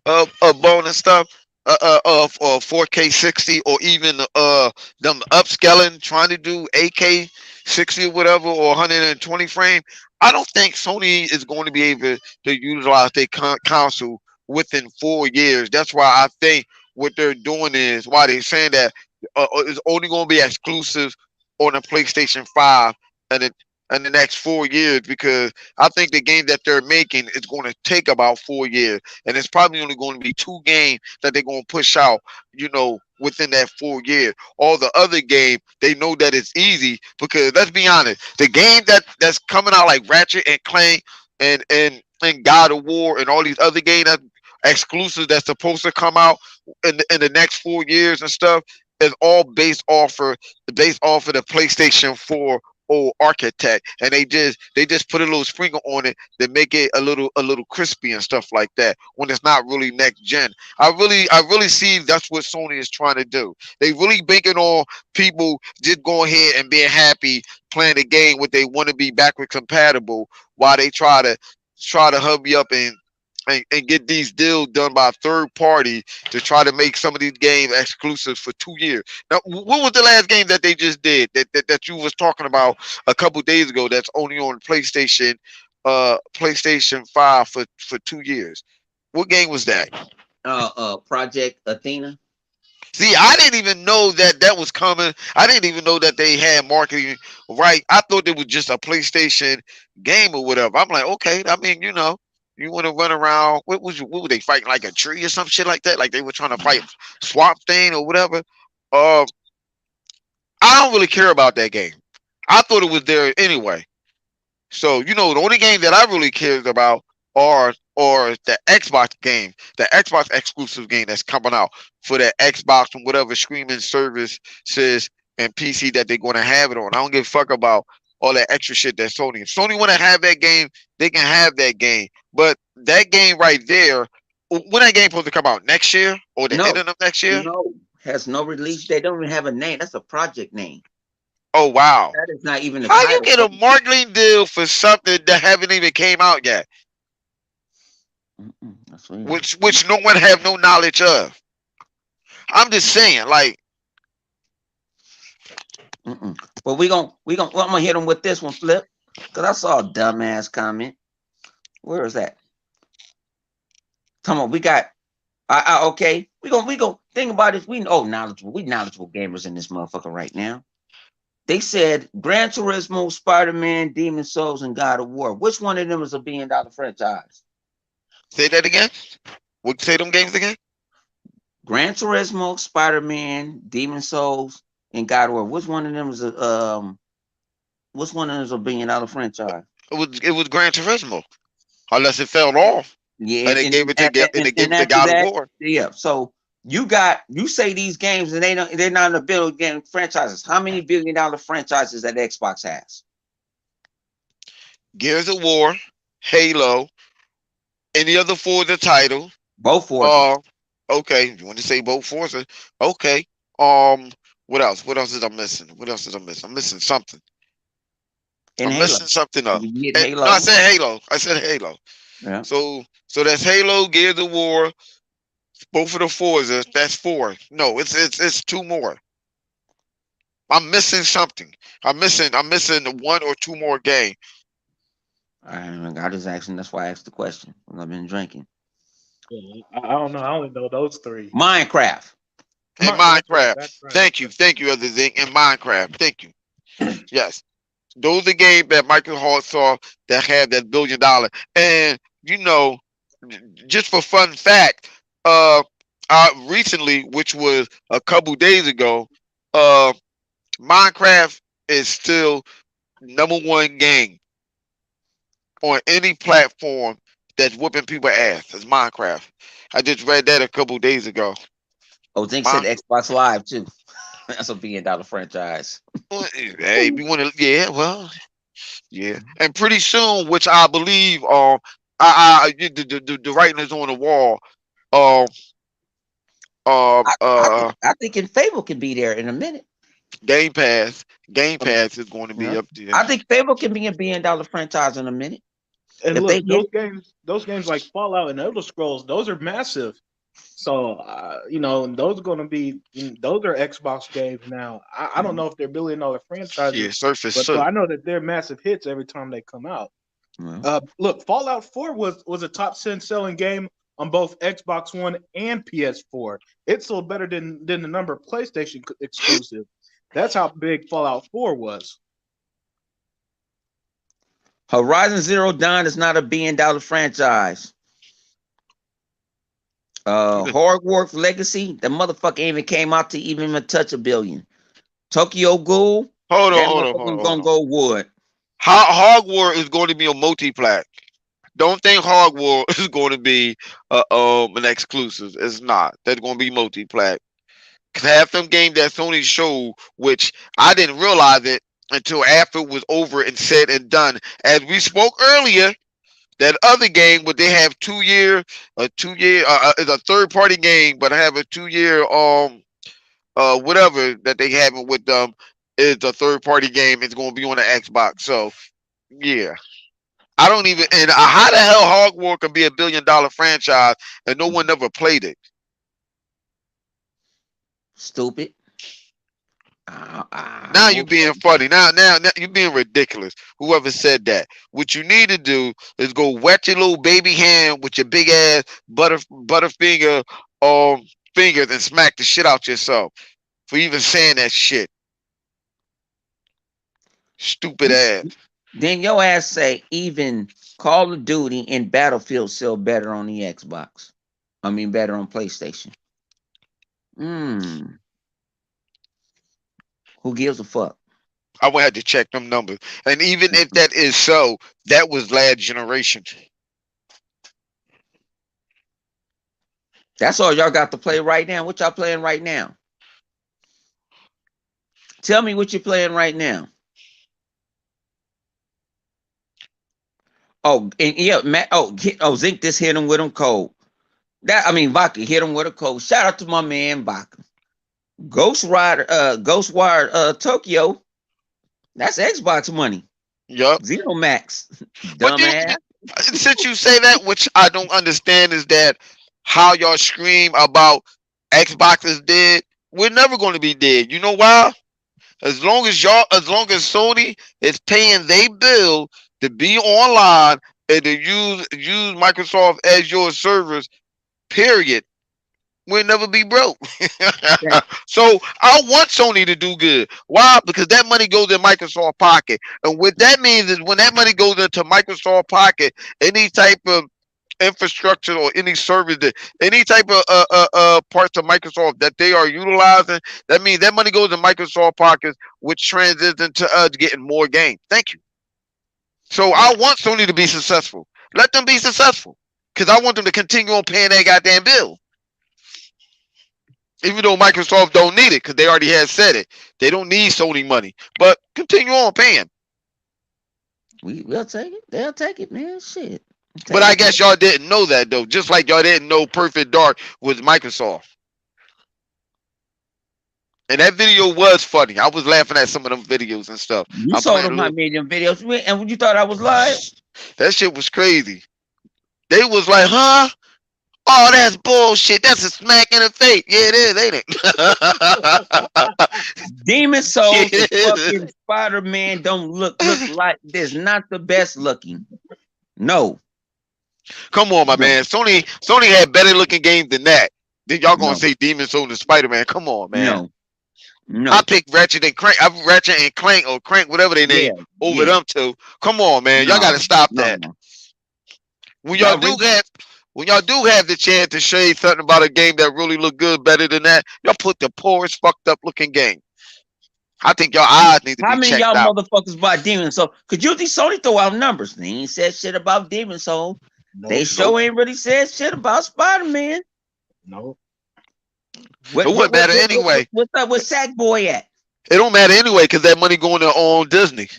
Speaker 3: bone and stuff, 4K 60 or even them upscaling, trying to do AK 60 or whatever or 120 frame. I don't think Sony is going to be able to utilize their console within 4 years. That's why I think what they're doing is why they're saying that it's only going to be exclusive on the PlayStation 5 and in the next 4 years, because I think the game that they're making is going to take about 4 years, and it's probably only going to be two games that they're going to push out, within that 4 years. All the other game, they know that it's easy because let's be honest, the game that's coming out like Ratchet and Clank and God of War and all these other games that exclusives that's supposed to come out in the next 4 years and stuff is all based off of the PlayStation 4 old architect, and they just put a little sprinkle on it to make it a little crispy and stuff like that when it's not really next gen. I really see that's what Sony is trying to do. They really banking on people just going ahead and being happy playing the game what they want to be backward compatible, while they try to hub you up and get these deals done by a third party to try to make some of these games exclusive for 2 years. Now, what was the last game that they just did that you was talking about a couple days ago that's only on PlayStation 5 for 2 years? What game was that?
Speaker 1: Project Athena.
Speaker 3: See, I didn't even know that was coming. I didn't even know that they had marketing right. I thought it was just a PlayStation game or whatever. I'm like, okay, I mean, you want to run around. What were they fighting, like a tree or some shit like that? Like they were trying to fight Swamp Thing or whatever. Uh, I don't really care about that game. I thought it was there anyway. So the only game that I really cared about are the Xbox game, the Xbox exclusive game that's coming out for the Xbox and whatever streaming service says and PC that they're going to have it on. I don't give a fuck about all that extra shit that Sony. If Sony want to have that game, they can have that game. But that game right there, when that game supposed to come out next year or the end
Speaker 1: No,
Speaker 3: of next year?
Speaker 1: no, has no release. They don't even have a name. That's a project name.
Speaker 3: Oh wow!
Speaker 1: That is not even the
Speaker 3: How you
Speaker 1: title
Speaker 3: get
Speaker 1: of
Speaker 3: a
Speaker 1: it.
Speaker 3: marketing deal for something that haven't even came out yet,
Speaker 1: That's weird.
Speaker 3: which no one have no knowledge of? I'm just saying, like,
Speaker 1: But well, I'm gonna hit them with this one, Flip, because I saw a dumbass comment. Where is that? Come on, we got. Okay, we go. Think about it. We knowledgeable gamers in this motherfucker right now. They said Gran Turismo, Spider Man, Demon Souls, and God of War. Which one of them is a billion-dollar franchise?
Speaker 3: say that again. What say them games again?
Speaker 1: Gran Turismo, Spider Man, Demon Souls, and God of War. Which one of them is a billion-dollar franchise?
Speaker 3: It was Gran Turismo, unless it fell off
Speaker 1: Yeah,
Speaker 3: and they gave it to
Speaker 1: and after
Speaker 3: God of
Speaker 1: that,
Speaker 3: War.
Speaker 1: yeah. So you say these games and they're not in the billion game franchises. How many billion-dollar franchises that Xbox has?
Speaker 3: Gears of War, Halo, any other Forza title.
Speaker 1: Both Forzas
Speaker 3: Uh, okay, you want to say both Forza? Okay. Um, what else? What else is I missing? What else is I missing? I'm missing something.
Speaker 1: and
Speaker 3: I'm
Speaker 1: Halo.
Speaker 3: missing something up.
Speaker 1: You get
Speaker 3: No, I
Speaker 1: Halo.
Speaker 3: said Halo. I said Halo.
Speaker 1: Yeah.
Speaker 3: So that's Halo, Gears of War, both of the Forza. That's four. No, it's two more. I'm missing something. I'm missing one or two more game.
Speaker 1: I just asking. That's why I asked the question. I've been drinking.
Speaker 2: Yeah, I don't know. I only know those three.
Speaker 1: Minecraft.
Speaker 3: In
Speaker 2: That's right.
Speaker 3: Minecraft.
Speaker 2: That's right.
Speaker 3: Thank you, other thing. In Minecraft. Thank you. Yes. Those are games that Michael Hart saw that had that $1 billion. And just for fun fact, uh recently, which was a couple days ago, uh Minecraft is still number one game on any platform that's whooping people ass. It's Minecraft. I just read that a couple days ago.
Speaker 1: Oh, Zink said
Speaker 3: Mine,
Speaker 1: Xbox Live too. That's a billion-dollar franchise.
Speaker 3: hey, we want to, yeah, well, yeah, and pretty soon, which I believe, the writing is on the wall. Um,
Speaker 1: I think I think in Fable can be there in a minute.
Speaker 3: Game Pass, Game
Speaker 2: Um,
Speaker 3: Pass is going to
Speaker 1: You
Speaker 3: be
Speaker 1: know,
Speaker 3: up there.
Speaker 1: I think Fable can be a billion-dollar franchise in a minute
Speaker 2: and
Speaker 1: if they
Speaker 2: look,
Speaker 1: hit it.
Speaker 2: those games like Fallout and Elder Scrolls, those are massive. So those are going to be those are Xbox games now. I don't know if they're billion-dollar franchises,
Speaker 3: Yeah, Surface
Speaker 2: but
Speaker 3: too.
Speaker 2: I know that they're massive hits every time they come out.
Speaker 1: Well,
Speaker 2: Look, Fallout 4 was a top 10 selling game on both Xbox One and PS4. It sold better than the number of PlayStation exclusive. That's how big Fallout 4 was.
Speaker 1: Horizon Zero Dawn is not a billion-dollar franchise. Hogwarts Legacy, the motherfucker ain't even came out to even touch a billion. Tokyo Ghoul,
Speaker 3: Hold on,
Speaker 1: that
Speaker 3: hold on, hold
Speaker 1: motherfucker
Speaker 3: on, hold
Speaker 1: gonna
Speaker 3: on.
Speaker 1: go wood.
Speaker 3: Hogwarts is going to be a multi-plat. Don't think Hogwarts is going to be an exclusive. It's not. That's going to be multi-plat. Cause half them games that Sony showed, which I didn't realize it until after it was over and said and done. As we spoke earlier, that other game, but they have 2 year, is a third party game, but I have a 2 year whatever that they have with them is a third party game. It's going to be on the Xbox. So yeah. I don't even and how the hell Hogwarts can be a $1 billion franchise and no one ever played it?
Speaker 1: Stupid. I
Speaker 3: Now you
Speaker 1: will
Speaker 3: being
Speaker 1: say,
Speaker 3: funny. Now you being ridiculous. Whoever said that. What you need to do is go wet your little baby hand with your big ass butterfinger fingers and smack the shit out yourself for even saying that shit. Stupid ass.
Speaker 1: then your ass say even Call of Duty and Battlefield sell better on the Xbox. I mean, better on PlayStation. Hmm. Who gives a fuck?
Speaker 3: I would have to check them numbers. And even if that is so, that was last generation.
Speaker 1: That's all y'all got to play right now. What y'all playing right now? Tell me what you're playing right now. Oh, and yeah, Matt. Zink just hit him with him cold. Vodka hit him with a cold. Shout out to my man Vodka. Ghostwire, Tokyo. That's Xbox money.
Speaker 3: Yup.
Speaker 1: Zero Max,
Speaker 3: But then,
Speaker 1: dumbass.
Speaker 3: since you say that, which I don't understand, is that how y'all scream about Xbox is dead? We're never going to be dead. You know why? As long as Sony is paying they bill to be online and to use Microsoft Azure servers, period, we'll never be broke.
Speaker 1: That,
Speaker 3: So I want Sony to do good. Why? Because that money goes in Microsoft pocket, and what that means is when that money goes into Microsoft pocket, any type of infrastructure or any service that any type of parts of Microsoft that they are utilizing, that means that money goes in Microsoft pockets, which transitions into us getting more games. Thank you. So I
Speaker 1: that,
Speaker 3: want Sony to be successful. Let them be successful, because I want them to continue on paying that goddamn bill. Even though Microsoft don't need it, because they already had said it, they don't need Sony money. But continue on paying.
Speaker 1: we'll take it. They'll take it, man. Shit,
Speaker 3: But
Speaker 1: take
Speaker 3: I
Speaker 1: it.
Speaker 3: guess y'all didn't know that though. Just like y'all didn't know Perfect Dark was Microsoft. And that video was funny. I was laughing at some of them videos and stuff.
Speaker 1: You
Speaker 3: I'm
Speaker 1: sold
Speaker 3: playing a
Speaker 1: them how
Speaker 3: little.
Speaker 1: made them videos, and when you thought I was lying,
Speaker 3: That shit was crazy. They was like, huh? Oh, that's bullshit. That's a smack in the face. Yeah, it is, ain't
Speaker 1: Demon Souls and
Speaker 3: it?
Speaker 1: fucking Spider Man don't look like this. Not the best looking. No,
Speaker 3: Come on, my
Speaker 1: no,
Speaker 3: man. Sony had better looking games than that. Then y'all gonna
Speaker 1: no,
Speaker 3: say Demon Souls and Spider Man? Come on, man.
Speaker 1: no,
Speaker 3: I
Speaker 1: no.
Speaker 3: picked Ratchet and Crank. I Ratchet and Clank or Crank, whatever they name,
Speaker 1: Yeah,
Speaker 3: over
Speaker 1: yeah.
Speaker 3: them two. Come on, man. Y'all gotta
Speaker 1: No,
Speaker 3: stop that.
Speaker 1: no.
Speaker 3: When y'all
Speaker 1: Y'all
Speaker 3: do
Speaker 1: really
Speaker 3: have when y'all do have the chance to shade something about a game that really look good better than that, y'all put the poorest fucked up looking game. I think y'all eyes need to
Speaker 1: how
Speaker 3: be
Speaker 1: many of
Speaker 3: checked
Speaker 1: y'all
Speaker 3: out.
Speaker 1: motherfuckers buy Demon Soul? Could you think Sony throw out numbers? They ain't said shit about Demon Soul. They
Speaker 2: No,
Speaker 3: Nope.
Speaker 1: sure ain't really said shit about Spider Man.
Speaker 2: no.
Speaker 3: It wouldn't matter anyway.
Speaker 1: What's up with Sackboy at?
Speaker 3: It don't matter anyway because that money going to on Disney.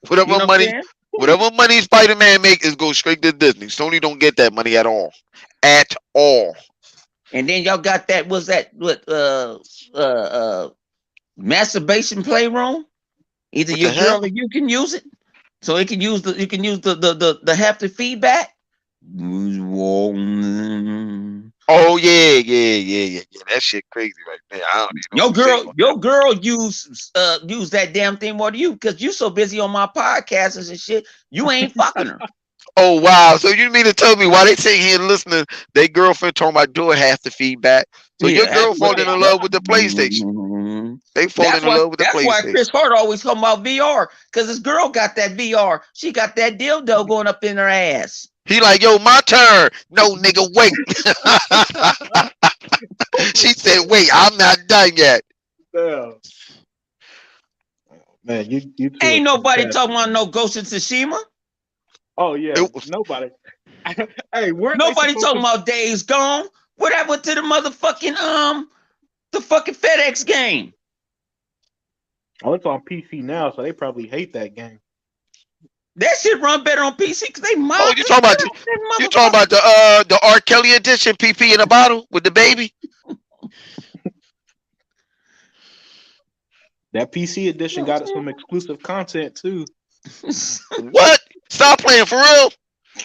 Speaker 1: You
Speaker 3: Whatever
Speaker 1: know what I'm
Speaker 3: money,
Speaker 1: saying?
Speaker 3: whatever money Spider Man make is go straight to Disney. Sony don't get that money at all, at all.
Speaker 1: And then y'all got that, was that what masturbation playroom? Either
Speaker 3: What
Speaker 1: your
Speaker 3: the
Speaker 1: girl or
Speaker 3: hell?
Speaker 1: you can use it. So it can use the haptic feedback.
Speaker 3: Oh yeah. That shit crazy right there. I don't even know what
Speaker 1: Your
Speaker 3: to say
Speaker 1: girl,
Speaker 3: about that.
Speaker 1: your girl use that damn thing more than you because you so busy on my podcasts and shit. You ain't fucking her.
Speaker 3: Oh wow! So you mean to tell me why they sitting here listening? Their girlfriend told my daughter half the feedback. So
Speaker 1: Yeah,
Speaker 3: your
Speaker 1: that's
Speaker 3: girl
Speaker 1: what
Speaker 3: falling
Speaker 1: they
Speaker 3: in
Speaker 1: do.
Speaker 3: love with the PlayStation.
Speaker 1: Mhm.
Speaker 3: They falling in love with the
Speaker 1: That's why Chris
Speaker 3: PlayStation.
Speaker 1: Hart always talking about VR, because this girl got that VR. She got that dildo going up in her ass.
Speaker 3: He like, yo, my turn. No, nigga, wait. She said, wait, I'm not done yet.
Speaker 2: Damn. Man, you two are
Speaker 1: Ain't nobody
Speaker 2: fantastic.
Speaker 1: talking about no Ghost of Tsushima.
Speaker 2: Oh yeah,
Speaker 3: It was,
Speaker 2: nobody. Hey, weren't they
Speaker 1: Nobody
Speaker 2: supposed
Speaker 1: talking
Speaker 2: to?
Speaker 1: about Days Gone. What happened to the motherfucking the fucking FedEx game?
Speaker 2: Oh, it's on PC now, so they probably hate that game.
Speaker 1: That shit run better on PC because they
Speaker 3: oh,
Speaker 1: modded
Speaker 3: you
Speaker 1: the
Speaker 3: talking about
Speaker 1: shit out of that
Speaker 3: you talking about
Speaker 1: motherfucker.
Speaker 3: the R. Kelly edition PP in a bottle with the baby?
Speaker 2: That PC edition got some exclusive content too.
Speaker 3: What? Stop playing for real?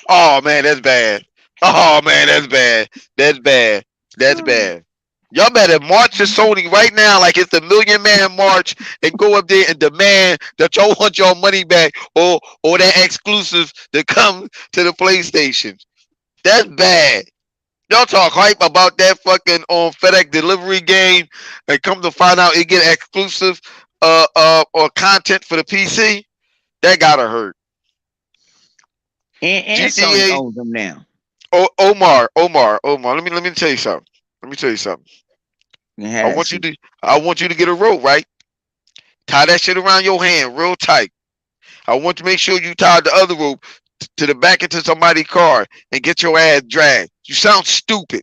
Speaker 3: Oh man, that's bad. Oh man, that's bad. That's bad. That's bad. Y'all better march to Sony right now like it's the Million Man March and go up there and demand that y'all want your money back or that exclusive to come to the PlayStation. That's bad. Y'all talk hype about that fucking FedEx delivery game and come to find out it get exclusive or content for the PC. That gotta hurt.
Speaker 1: And Sony
Speaker 3: GTA
Speaker 1: owns them now.
Speaker 3: Omar. Let me tell you something. Let me tell you something.
Speaker 1: You
Speaker 3: I
Speaker 1: had that
Speaker 3: want you
Speaker 1: shit.
Speaker 3: to I want you to get a rope, right? Tie that shit around your hand real tight. I want to make sure you tie the other rope to the back into somebody's car and get your ass dragged. You sound stupid.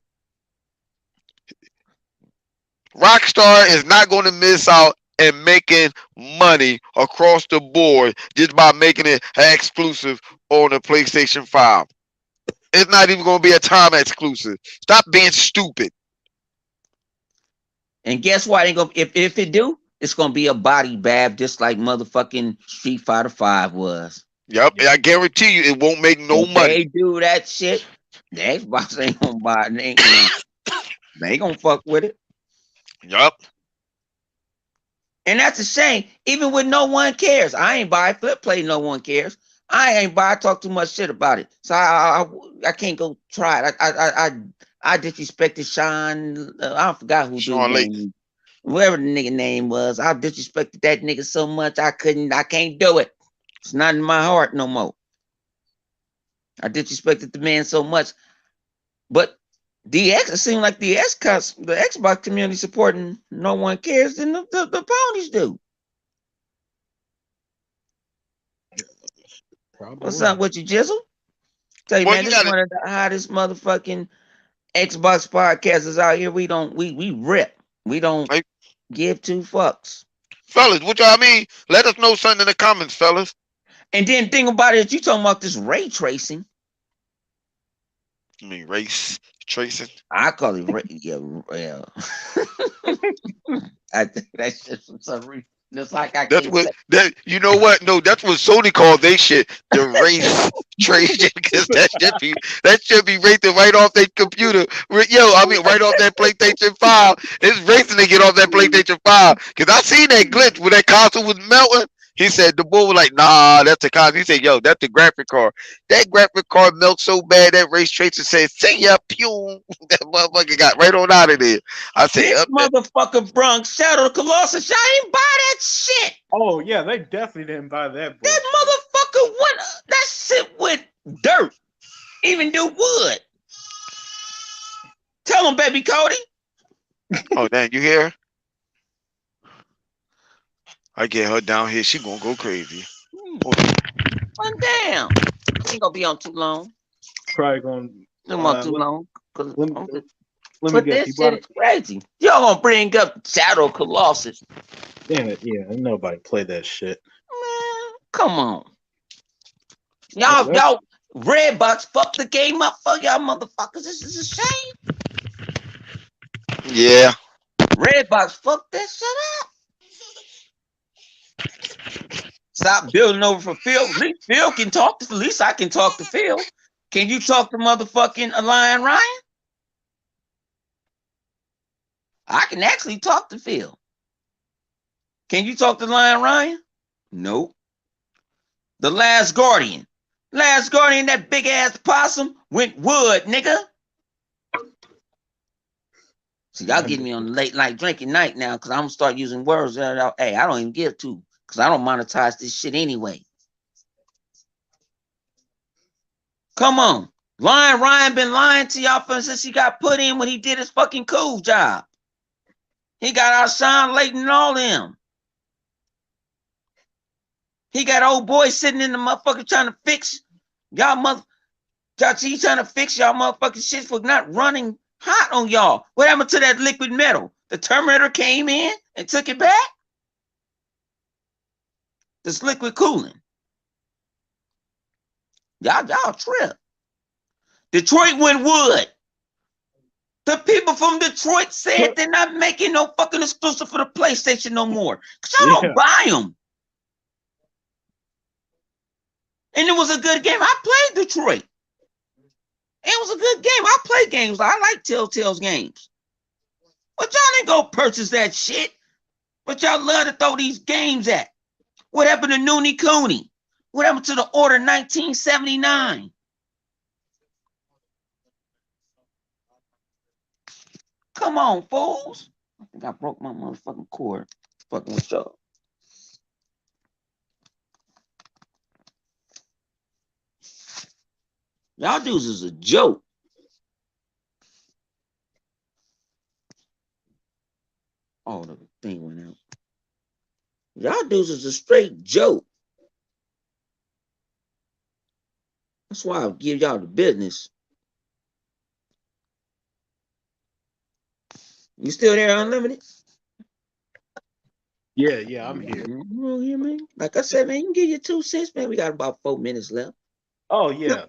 Speaker 3: Rockstar is not going to miss out and making money across the board just by making it an exclusive on the PlayStation 5. It's not even going to be a time exclusive. Stop being stupid.
Speaker 1: And guess what? Ain't gonna, if it do, it's gonna be a body bab just like motherfucking Street Fighter 5 was.
Speaker 3: Yep,
Speaker 2: Yeah.
Speaker 3: and I guarantee you it won't make no
Speaker 1: If they
Speaker 3: money.
Speaker 1: do that shit, the Xbox ain't gonna buy it. They ain't gonna fuck with it.
Speaker 3: Yep.
Speaker 1: And that's a shame. Even with no one cares. I ain't buy Flip Play, no one cares. I ain't buy talk too much shit about it. So I can't go try it. I disrespected Sean. I forgot who dude
Speaker 3: Sean Lake.
Speaker 1: name, whoever the nigga name was. I disrespected that nigga so much I can't do it. It's not in my heart no more. I disrespected the man so much. But it seemed like the Xbox community supporting no one cares than the ponies do. What's
Speaker 2: Probably.
Speaker 1: up with you, Jizzle? Tell you,
Speaker 3: Well,
Speaker 1: man,
Speaker 3: you
Speaker 1: this
Speaker 3: got it.
Speaker 1: one of the hottest motherfucking Xbox podcasters out here. We rip. We don't
Speaker 3: Like,
Speaker 1: give two fucks.
Speaker 3: fellas, what y'all mean? Let us know something in the comments, fellas.
Speaker 1: And then think about it, you talking about this ray tracing.
Speaker 3: I mean, race tracing.
Speaker 1: I call it yeah. I think that's just for some reason. It's like I
Speaker 3: That's
Speaker 1: can't
Speaker 3: what
Speaker 1: say.
Speaker 3: that. You know what? No, that's what Sony called they shit. The race tracing, because that should be racing right off their computer. Yo, I mean, right off that PlayStation 5. It's racing to get off that PlayStation 5. Because I seen that glitch when that console was melting. He said the boy was like, nah, that's the console. He said, yo, that's the graphic card. That graphic card melts so bad that race tracer said, see ya, pew. That motherfucker got right on out of there. I said,
Speaker 1: This
Speaker 3: up there.
Speaker 1: motherfucker Bronx Shadow the Colossus. I ain't buy that shit.
Speaker 2: Oh yeah, they definitely didn't buy that
Speaker 1: That
Speaker 2: bullshit.
Speaker 1: motherfucker went. That shit with dirt. Even do wood. Tell him, baby Cody.
Speaker 3: Oh, damn, you hear her? I get her down here. She gonna go crazy.
Speaker 1: Well, damn. Ain't gonna be on too long.
Speaker 2: Probably gonna.
Speaker 1: No more too long. Cause
Speaker 2: Let, let me
Speaker 1: but
Speaker 2: guess. He
Speaker 1: this shit
Speaker 2: bought
Speaker 1: is
Speaker 2: it.
Speaker 1: crazy. Y'all gonna bring up Shadow Colossus.
Speaker 2: Damn it! Yeah, nobody play that shit.
Speaker 1: Man, come on.
Speaker 2: That's,
Speaker 1: Y'all Redbox fucked the game up for y'all motherfuckers. This is a shame.
Speaker 3: Yeah.
Speaker 1: Redbox fucked that shit up. Stop building over for Phil. At least Phil can talk to. At least I can talk to Phil. Can you talk to motherfucking Lion Ryan? I can actually talk to Phil. Can you talk to Lion Ryan? Nope. The Last Guardian. Last Guardian, that big ass possum went wood, nigga. See, y'all getting me on the late night drinking night now because I'm gonna start using words that hey, I don't even give to because I don't monetize this shit anyway. Come on. Ryan been lying to y'all since he got put in when he did his fucking cool job. He got Alshon Layton and all them. He got old boy sitting in the motherfucker trying to fix y'all he trying to fix y'all motherfucking shit for not running hot on y'all. What happened to that liquid metal? The Terminator came in and took it back? This liquid cooling. Y'all trip. Detroit went wood. The people from Detroit said they're not making no fucking exclusive for the PlayStation no more. Because y'all don't buy them. And it was a good game. I played Detroit. It was a good game. I play games. I like Telltale's games. But y'all didn't go purchase that shit. But y'all love to throw these games at. What happened to Noonie Cooney? What happened to the Order 1979? Come on, fools. I think I broke my motherfucking cord. Fucking with y'all. Y'all dudes is a joke. Oh, the thing went out. Y'all dudes is a straight joke. That's why I'll give y'all the business. You still there, Unlimited?
Speaker 2: Yeah, I'm here.
Speaker 1: You hear me? Like I said, man, you can give you 2 cents, man. We got about 4 minutes left.
Speaker 2: Oh yeah.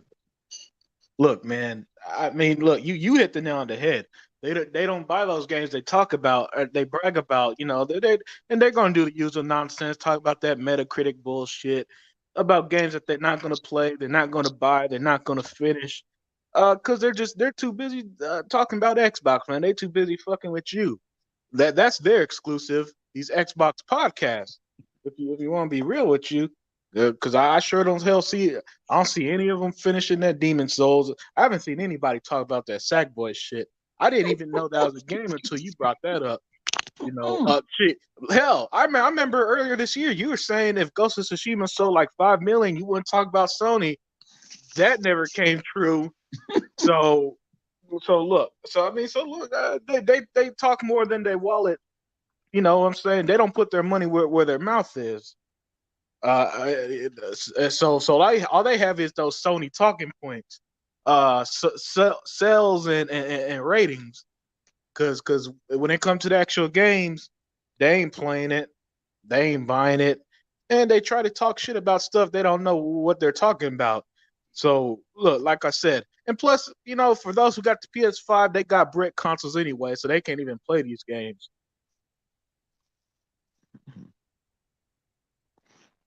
Speaker 2: Look, man. I mean, look, you hit the nail on the head. They don't buy those games they talk about or they brag about. You know, they're gonna do the usual nonsense, talk about that Metacritic bullshit, about games that they're not gonna play, they're not gonna buy, they're not gonna finish. Cause they're too busy talking about Xbox, man. They too busy fucking with you. That's their exclusive. These Xbox podcasts. If you want to be real with you, because I sure don't I don't see any of them finishing that Demon Souls. I haven't seen anybody talk about that Sackboy shit. I didn't even know that was a game until you brought that up. You know, shit. Hell, I remember earlier this year you were saying if Ghost of Tsushima sold like 5 million, you wouldn't talk about Sony. That never came true. So look. They talk more than they wallet. You know what I'm saying? They don't put their money where their mouth is. All they have is those Sony talking points, sales and ratings. Cause when it comes to the actual games, they ain't playing it, they ain't buying it, and they try to talk shit about stuff they don't know what they're talking about. So look, like I said, and plus, you know, for those who got the PS5, they got brick consoles anyway, so they can't even play these games.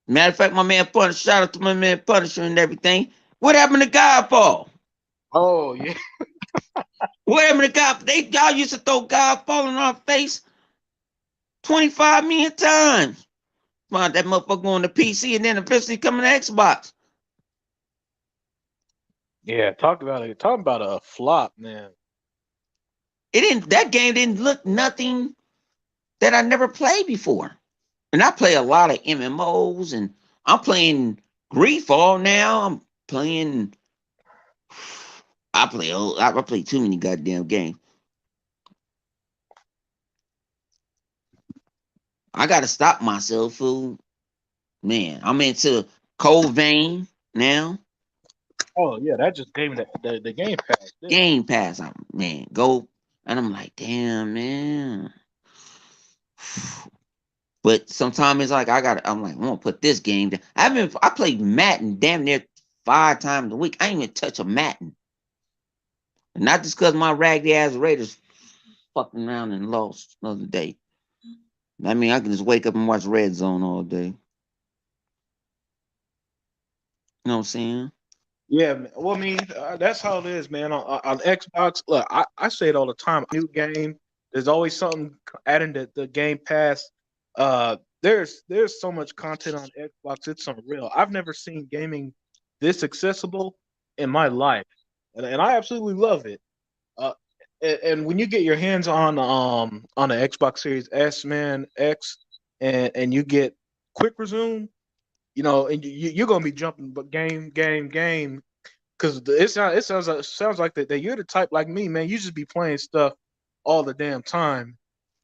Speaker 1: Matter of fact, my man Punisher, shout out to my man Punisher and everything. What happened to Godfall?
Speaker 2: Oh yeah.
Speaker 1: What happened to God? Y'all used to throw Godfall in our face 25 million times. Find that motherfucker on the PC and then eventually coming to Xbox.
Speaker 2: Yeah, talk about it. Talk about a flop, man.
Speaker 1: That game didn't look nothing that I never played before. And I play a lot of MMOs and I'm playing Greedfall now. I'm playing I play too many goddamn games. I gotta stop myself, fool. Man, I'm into Cold Vein now.
Speaker 2: Oh yeah, that just gave me the Game Pass.
Speaker 1: Game Pass, man, go. And I'm like, damn, man. But sometimes it's like I'm like, I'm gonna put this game down. I played Madden damn near 5 times a week. I ain't even touch a Madden. And not just because my raggedy ass Raiders fucking around and lost another day. I mean, I can just wake up and watch Red Zone all day. You know what I'm saying?
Speaker 2: Yeah, man. Well, I mean, that's how it is, man. On Xbox, look, I say it all the time. New game, there's always something adding to the Game Pass. There's so much content on Xbox, it's unreal. I've never seen gaming this accessible in my life, and I absolutely love it. Uh, and when you get your hands on the Xbox Series S, man, X, and you get quick resume, and you're gonna be jumping, but game, because it sounds like that you're the type like me, man. You just be playing stuff all the damn time,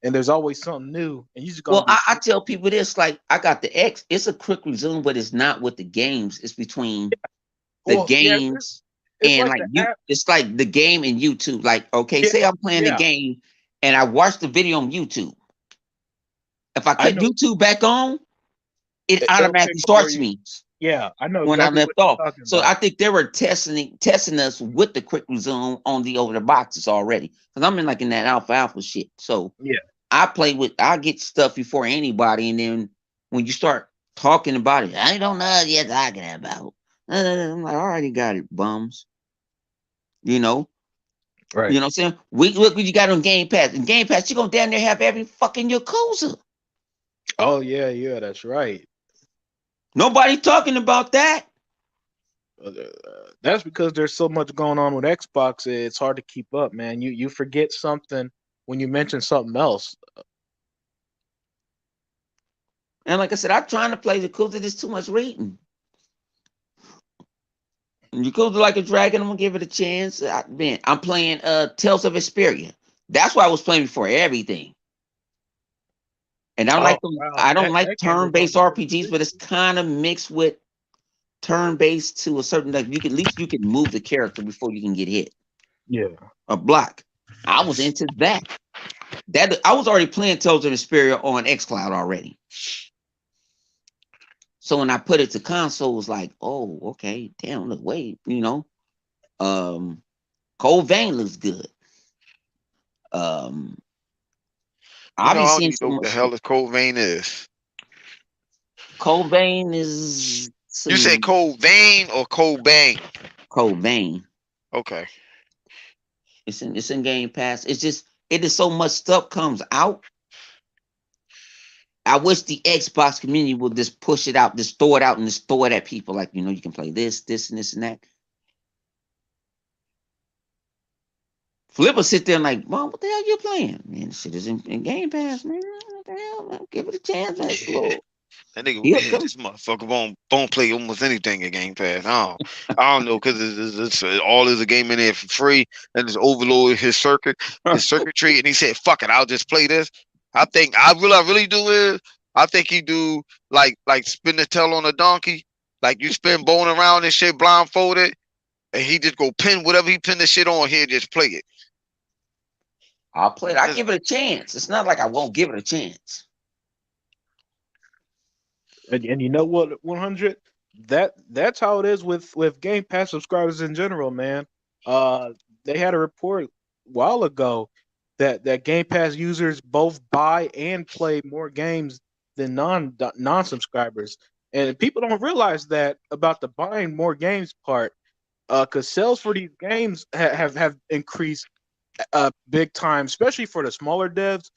Speaker 2: and there's always something new, and you just gonna
Speaker 1: Well,
Speaker 2: be
Speaker 1: I tell people this, like I got the X. It's a quick resume, but it's not with the games. It's between the
Speaker 2: well, yeah,
Speaker 1: games
Speaker 2: it's
Speaker 1: and
Speaker 2: like
Speaker 1: like
Speaker 2: the
Speaker 1: you.
Speaker 2: app,
Speaker 1: It's like the game and YouTube. Like, okay,
Speaker 2: yeah,
Speaker 1: say I'm playing the
Speaker 2: yeah.
Speaker 1: game and I watch the video on YouTube. If I
Speaker 2: I
Speaker 1: put
Speaker 2: know
Speaker 1: YouTube back on, it
Speaker 2: it'll pick
Speaker 1: automatically
Speaker 2: up where
Speaker 1: starts
Speaker 2: you.
Speaker 1: me
Speaker 2: Yeah, I know
Speaker 1: when I
Speaker 2: exactly what
Speaker 1: left off.
Speaker 2: you're talking
Speaker 1: So I
Speaker 2: about.
Speaker 1: think they were testing us with the quick resume on the over the boxes already. Because I'm in like in that alpha shit. So
Speaker 2: Yeah,
Speaker 1: I get stuff before anybody, and then when you start talking about it, I don't know what you're talking about. I'm like, I already got it, bums. You know,
Speaker 2: right.
Speaker 1: what I'm saying? We look what you got on Game Pass. In Game Pass, you gonna down there have every fucking Yakuza.
Speaker 2: Oh yeah, yeah, that's right.
Speaker 1: Nobody talking about that.
Speaker 2: That's because there's so much going on with Xbox. It's hard to keep up, man. You forget something when you mention something else.
Speaker 1: And like I said, I'm trying to play Yakuza. There's too much reading. Yakuza like a dragon. I'm gonna give it a chance. Man, I'm playing Tales of Vesperia. That's why I was playing before everything. And I don't
Speaker 2: Oh
Speaker 1: like them.
Speaker 2: wow,
Speaker 1: I don't like
Speaker 2: that game was on
Speaker 1: turn-based
Speaker 2: the
Speaker 1: RPGs, but it's kind of mixed with turn-based to a certain like you can at least you can move the character before you can get hit
Speaker 2: yeah.
Speaker 1: or block. I was into that. That I was already playing Tales of Vesperia on XCloud already. So when I put it to console, it was like, oh, okay, damn, look, wait, um, Cold Vein looks good. Um,
Speaker 3: You
Speaker 1: I'll
Speaker 3: know,
Speaker 1: be
Speaker 3: I don't
Speaker 1: seeing
Speaker 3: even
Speaker 1: so
Speaker 3: know what the
Speaker 1: much.
Speaker 3: hell this Cold Vein is.
Speaker 1: Cold Vein is
Speaker 3: You said
Speaker 1: some
Speaker 3: Cold Vein or Cold Bang?
Speaker 1: Cold Vein.
Speaker 3: Okay.
Speaker 1: It's in Game Pass. It's just it is so much stuff comes out. I wish the Xbox community would just push it out, just throw it out and just throw it at people. Like, you can play this, and this, and that. Flip will sit there and like, Mom, what the hell you playing? Man, shit is in Game Pass, man. What the hell, man? Give it a chance, man. It's a
Speaker 3: Yeah.
Speaker 1: little,
Speaker 3: That nigga,
Speaker 1: he'll come.
Speaker 3: this motherfucker won't play almost anything in Game Pass. I don't know because all is a game in there for free, and it's overloaded his circuitry, and he said, "Fuck it, I'll just play this." I really do is I think he do like spin the tail on a donkey, like you spin bone around and shit blindfolded, and he just go pin whatever he pin the shit on here, just play it.
Speaker 1: I'll play it. I
Speaker 3: That's-
Speaker 1: give it a chance. It's not like I won't give it a chance.
Speaker 2: And you know what, 100. That's how it is with Game Pass subscribers in general, man. Uh, they had a report a while ago that Game Pass users both buy and play more games than non subscribers, and people don't realize that about the buying more games part. Because sales for these games have increased big time, especially for the smaller devs.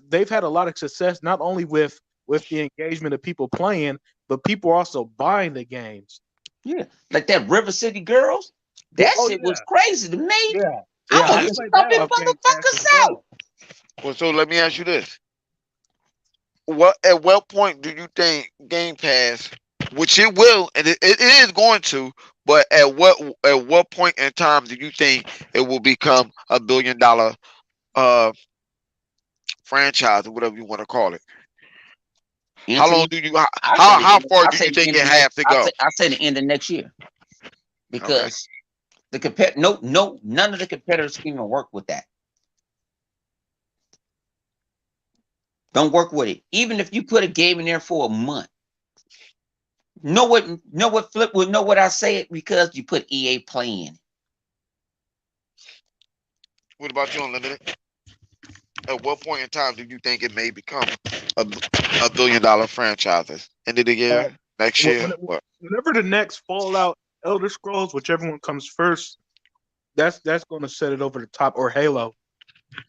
Speaker 2: They've had a lot of success not only with the engagement of people playing, but people are also buying the games.
Speaker 1: Yeah, like that River City Girls. That
Speaker 2: Oh
Speaker 1: shit was
Speaker 2: yeah,
Speaker 1: crazy to me.
Speaker 2: yeah,
Speaker 1: I'm
Speaker 2: yeah.
Speaker 1: gonna
Speaker 2: I
Speaker 1: be
Speaker 3: this,
Speaker 2: played that
Speaker 1: stumping
Speaker 2: off Game Pass as
Speaker 1: motherfuckers out.
Speaker 2: well.
Speaker 3: well, so let me ask you this: at what point do you think Game Pass, which it will, and it is going to, but at what point in time do you think it will become $1 billion uh franchise or whatever you want to call it? How
Speaker 1: Answer
Speaker 3: long
Speaker 1: you.
Speaker 3: do you
Speaker 1: I say
Speaker 3: how
Speaker 1: the
Speaker 3: how
Speaker 1: end.
Speaker 3: far
Speaker 1: I
Speaker 3: do
Speaker 1: say
Speaker 3: you
Speaker 1: the
Speaker 3: think
Speaker 1: end of
Speaker 3: it
Speaker 1: next.
Speaker 3: have to go?
Speaker 1: I say the end of next year
Speaker 3: Okay.
Speaker 1: because none of the competitors can even work with that. Don't work with it. Even if you put a game in there for a month. Know what Flip would know what I say it because you put EA playing.
Speaker 3: What about you, Unlimited? At what point in time do you think it may become a $1 billion franchise? End of the
Speaker 2: Uh,
Speaker 3: year, next year, what?
Speaker 2: Whenever the next Fallout, Elder Scrolls, whichever one comes first, that's going to set it over the top. Or Halo,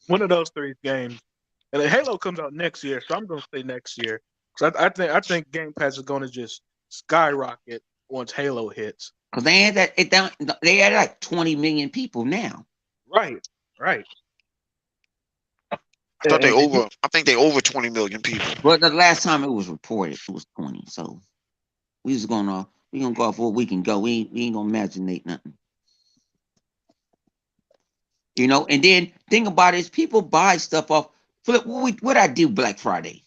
Speaker 2: one of those three games. And then Halo comes out next year, so I'm going to say next year. So I think Game Pass is going to just skyrocket once Halo hits.
Speaker 1: Because they had that it down. They had like 20 million people now.
Speaker 2: Right, right.
Speaker 3: I thought they
Speaker 2: And
Speaker 3: over. I think they over 20 million people.
Speaker 1: But the last time it was reported, it was 20. So we just gonna go off what we can go. We ain't gonna imaginate nothing. And then thing about it is people buy stuff off. What I do Black Friday?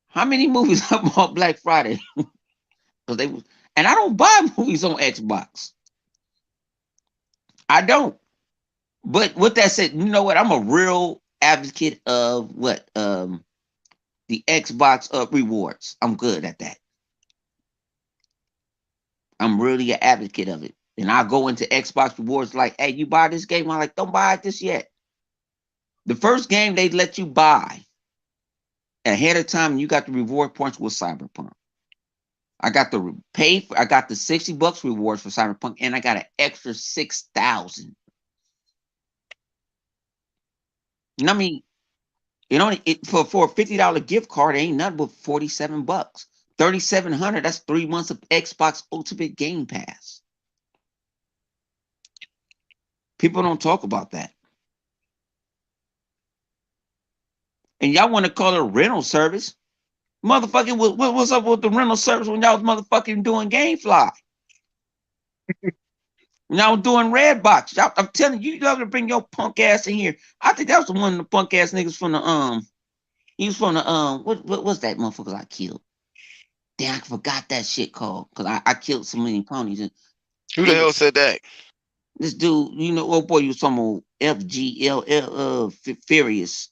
Speaker 1: How many movies I bought Black Friday? Because and I don't buy movies on Xbox. I don't. But with that said, you know what? I'm a real advocate of what the Xbox rewards. I'm good at that. I'm really an advocate of it. And I go into Xbox rewards like, hey, you buy this game? I'm like, don't buy it this yet. The first game they let you buy ahead of time, and you got the reward points with Cyberpunk. I got I got the $60 rewards for Cyberpunk, and I got an extra 6,000. I mean, for a $50 gift card, it ain't nothing but $47. 3,700. That's 3 months of Xbox Ultimate Game Pass. People don't talk about that. And y'all want to call it a rental service? Motherfucking, what's up with the rental service when y'all was motherfucking doing GameFly? When y'all was doing Redbox. I'm telling you, you got to bring your punk ass in here. I think that was the one of the punk ass niggas from the he was from the what was that motherfucker I killed? Damn, I forgot that shit called because I killed so many ponies. And
Speaker 3: Who the hell said that?
Speaker 1: this dude, oh boy, you was some old FGL Furious.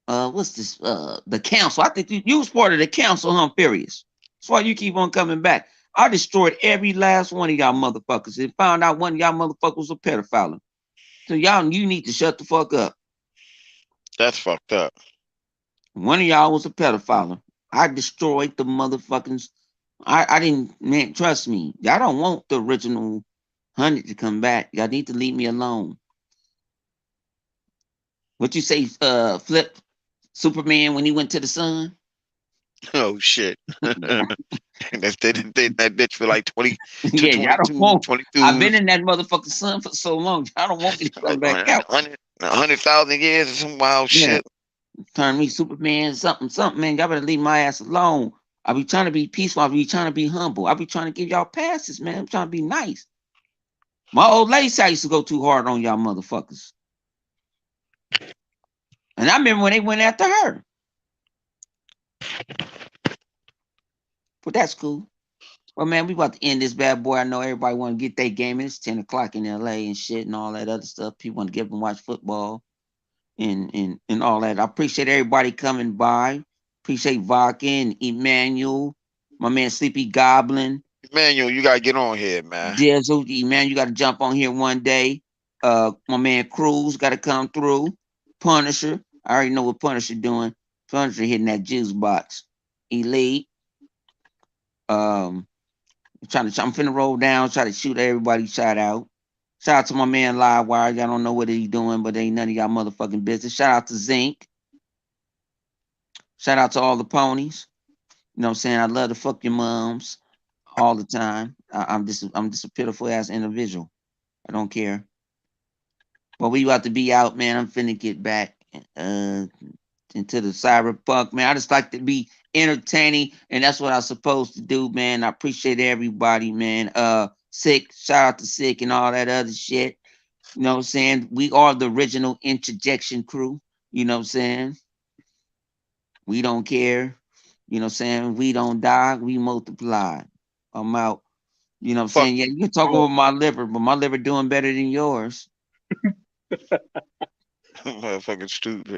Speaker 1: What's this? The council. I think you was part of the council, huh, Furious? That's why you keep on coming back. I destroyed every last one of y'all motherfuckers and found out one of y'all motherfuckers was a pedophile. So you need to shut the fuck up.
Speaker 3: That's fucked up.
Speaker 1: One of y'all was a pedophile. I destroyed the motherfuckers. I didn't, man, trust me. Y'all don't want the original 100 to come back. Y'all need to leave me alone. What you say, Flip Superman when he went to the sun?
Speaker 3: Oh shit. That bitch for like 20 to
Speaker 1: Yeah, y'all don't
Speaker 3: 22,
Speaker 1: want. I've
Speaker 3: 22,
Speaker 1: been in that motherfucking sun for so long. Y'all don't want me to come
Speaker 3: like
Speaker 1: back out.
Speaker 3: 100,000 years or some wild
Speaker 1: Yeah,
Speaker 3: shit.
Speaker 1: turn me Superman, something, something, man. Y'all better leave my ass alone. I be trying to be peaceful. I be trying to be humble. I be trying to give y'all passes, man. I'm trying to be nice. My old lady said I used to go too hard on y'all motherfuckers. And I remember when they went after her. But that's cool. Well, man, we about to end this bad boy. I know everybody want to get their game in. It's 10 o'clock in LA and shit and all that other stuff. People want to get up and watch football and all that. I appreciate everybody coming by. Appreciate Vodka and Emmanuel, my man Sleepy Goblin,
Speaker 3: Manuel, you gotta get on here, man.
Speaker 1: Dizzle. Emmanuel, you got to jump on here one day. My man Cruz got to come through. Punisher, I already know what Punisher doing. Punisher hitting that juice box. Elite. Um, I'm finna roll down, try to shoot everybody. Shout out. Shout out to my man Livewire. Y'all don't know what he's doing, but ain't none of y'all motherfucking business. Shout out to Zinc. Shout out to all the ponies. You know what I'm saying? I love to fuck your moms all the time. I'm just a pitiful ass individual. I don't care. But we about to be out, man. I'm finna get back uh into the cyberpunk, man. I just like to be entertaining, and that's what I'm supposed to do, man. I appreciate everybody, man. Sick, shout out to Sick and all that other shit. You know what I'm saying? We are the original interjection crew. You know what I'm saying? We don't care. You know what I'm saying? We don't die, we multiply. I'm out. You know what I'm
Speaker 3: Fuck
Speaker 1: saying? Yeah,
Speaker 3: you.
Speaker 1: you can talk
Speaker 2: oh,
Speaker 1: about my liver, but my liver doing better than yours.
Speaker 3: Motherfucking stupid.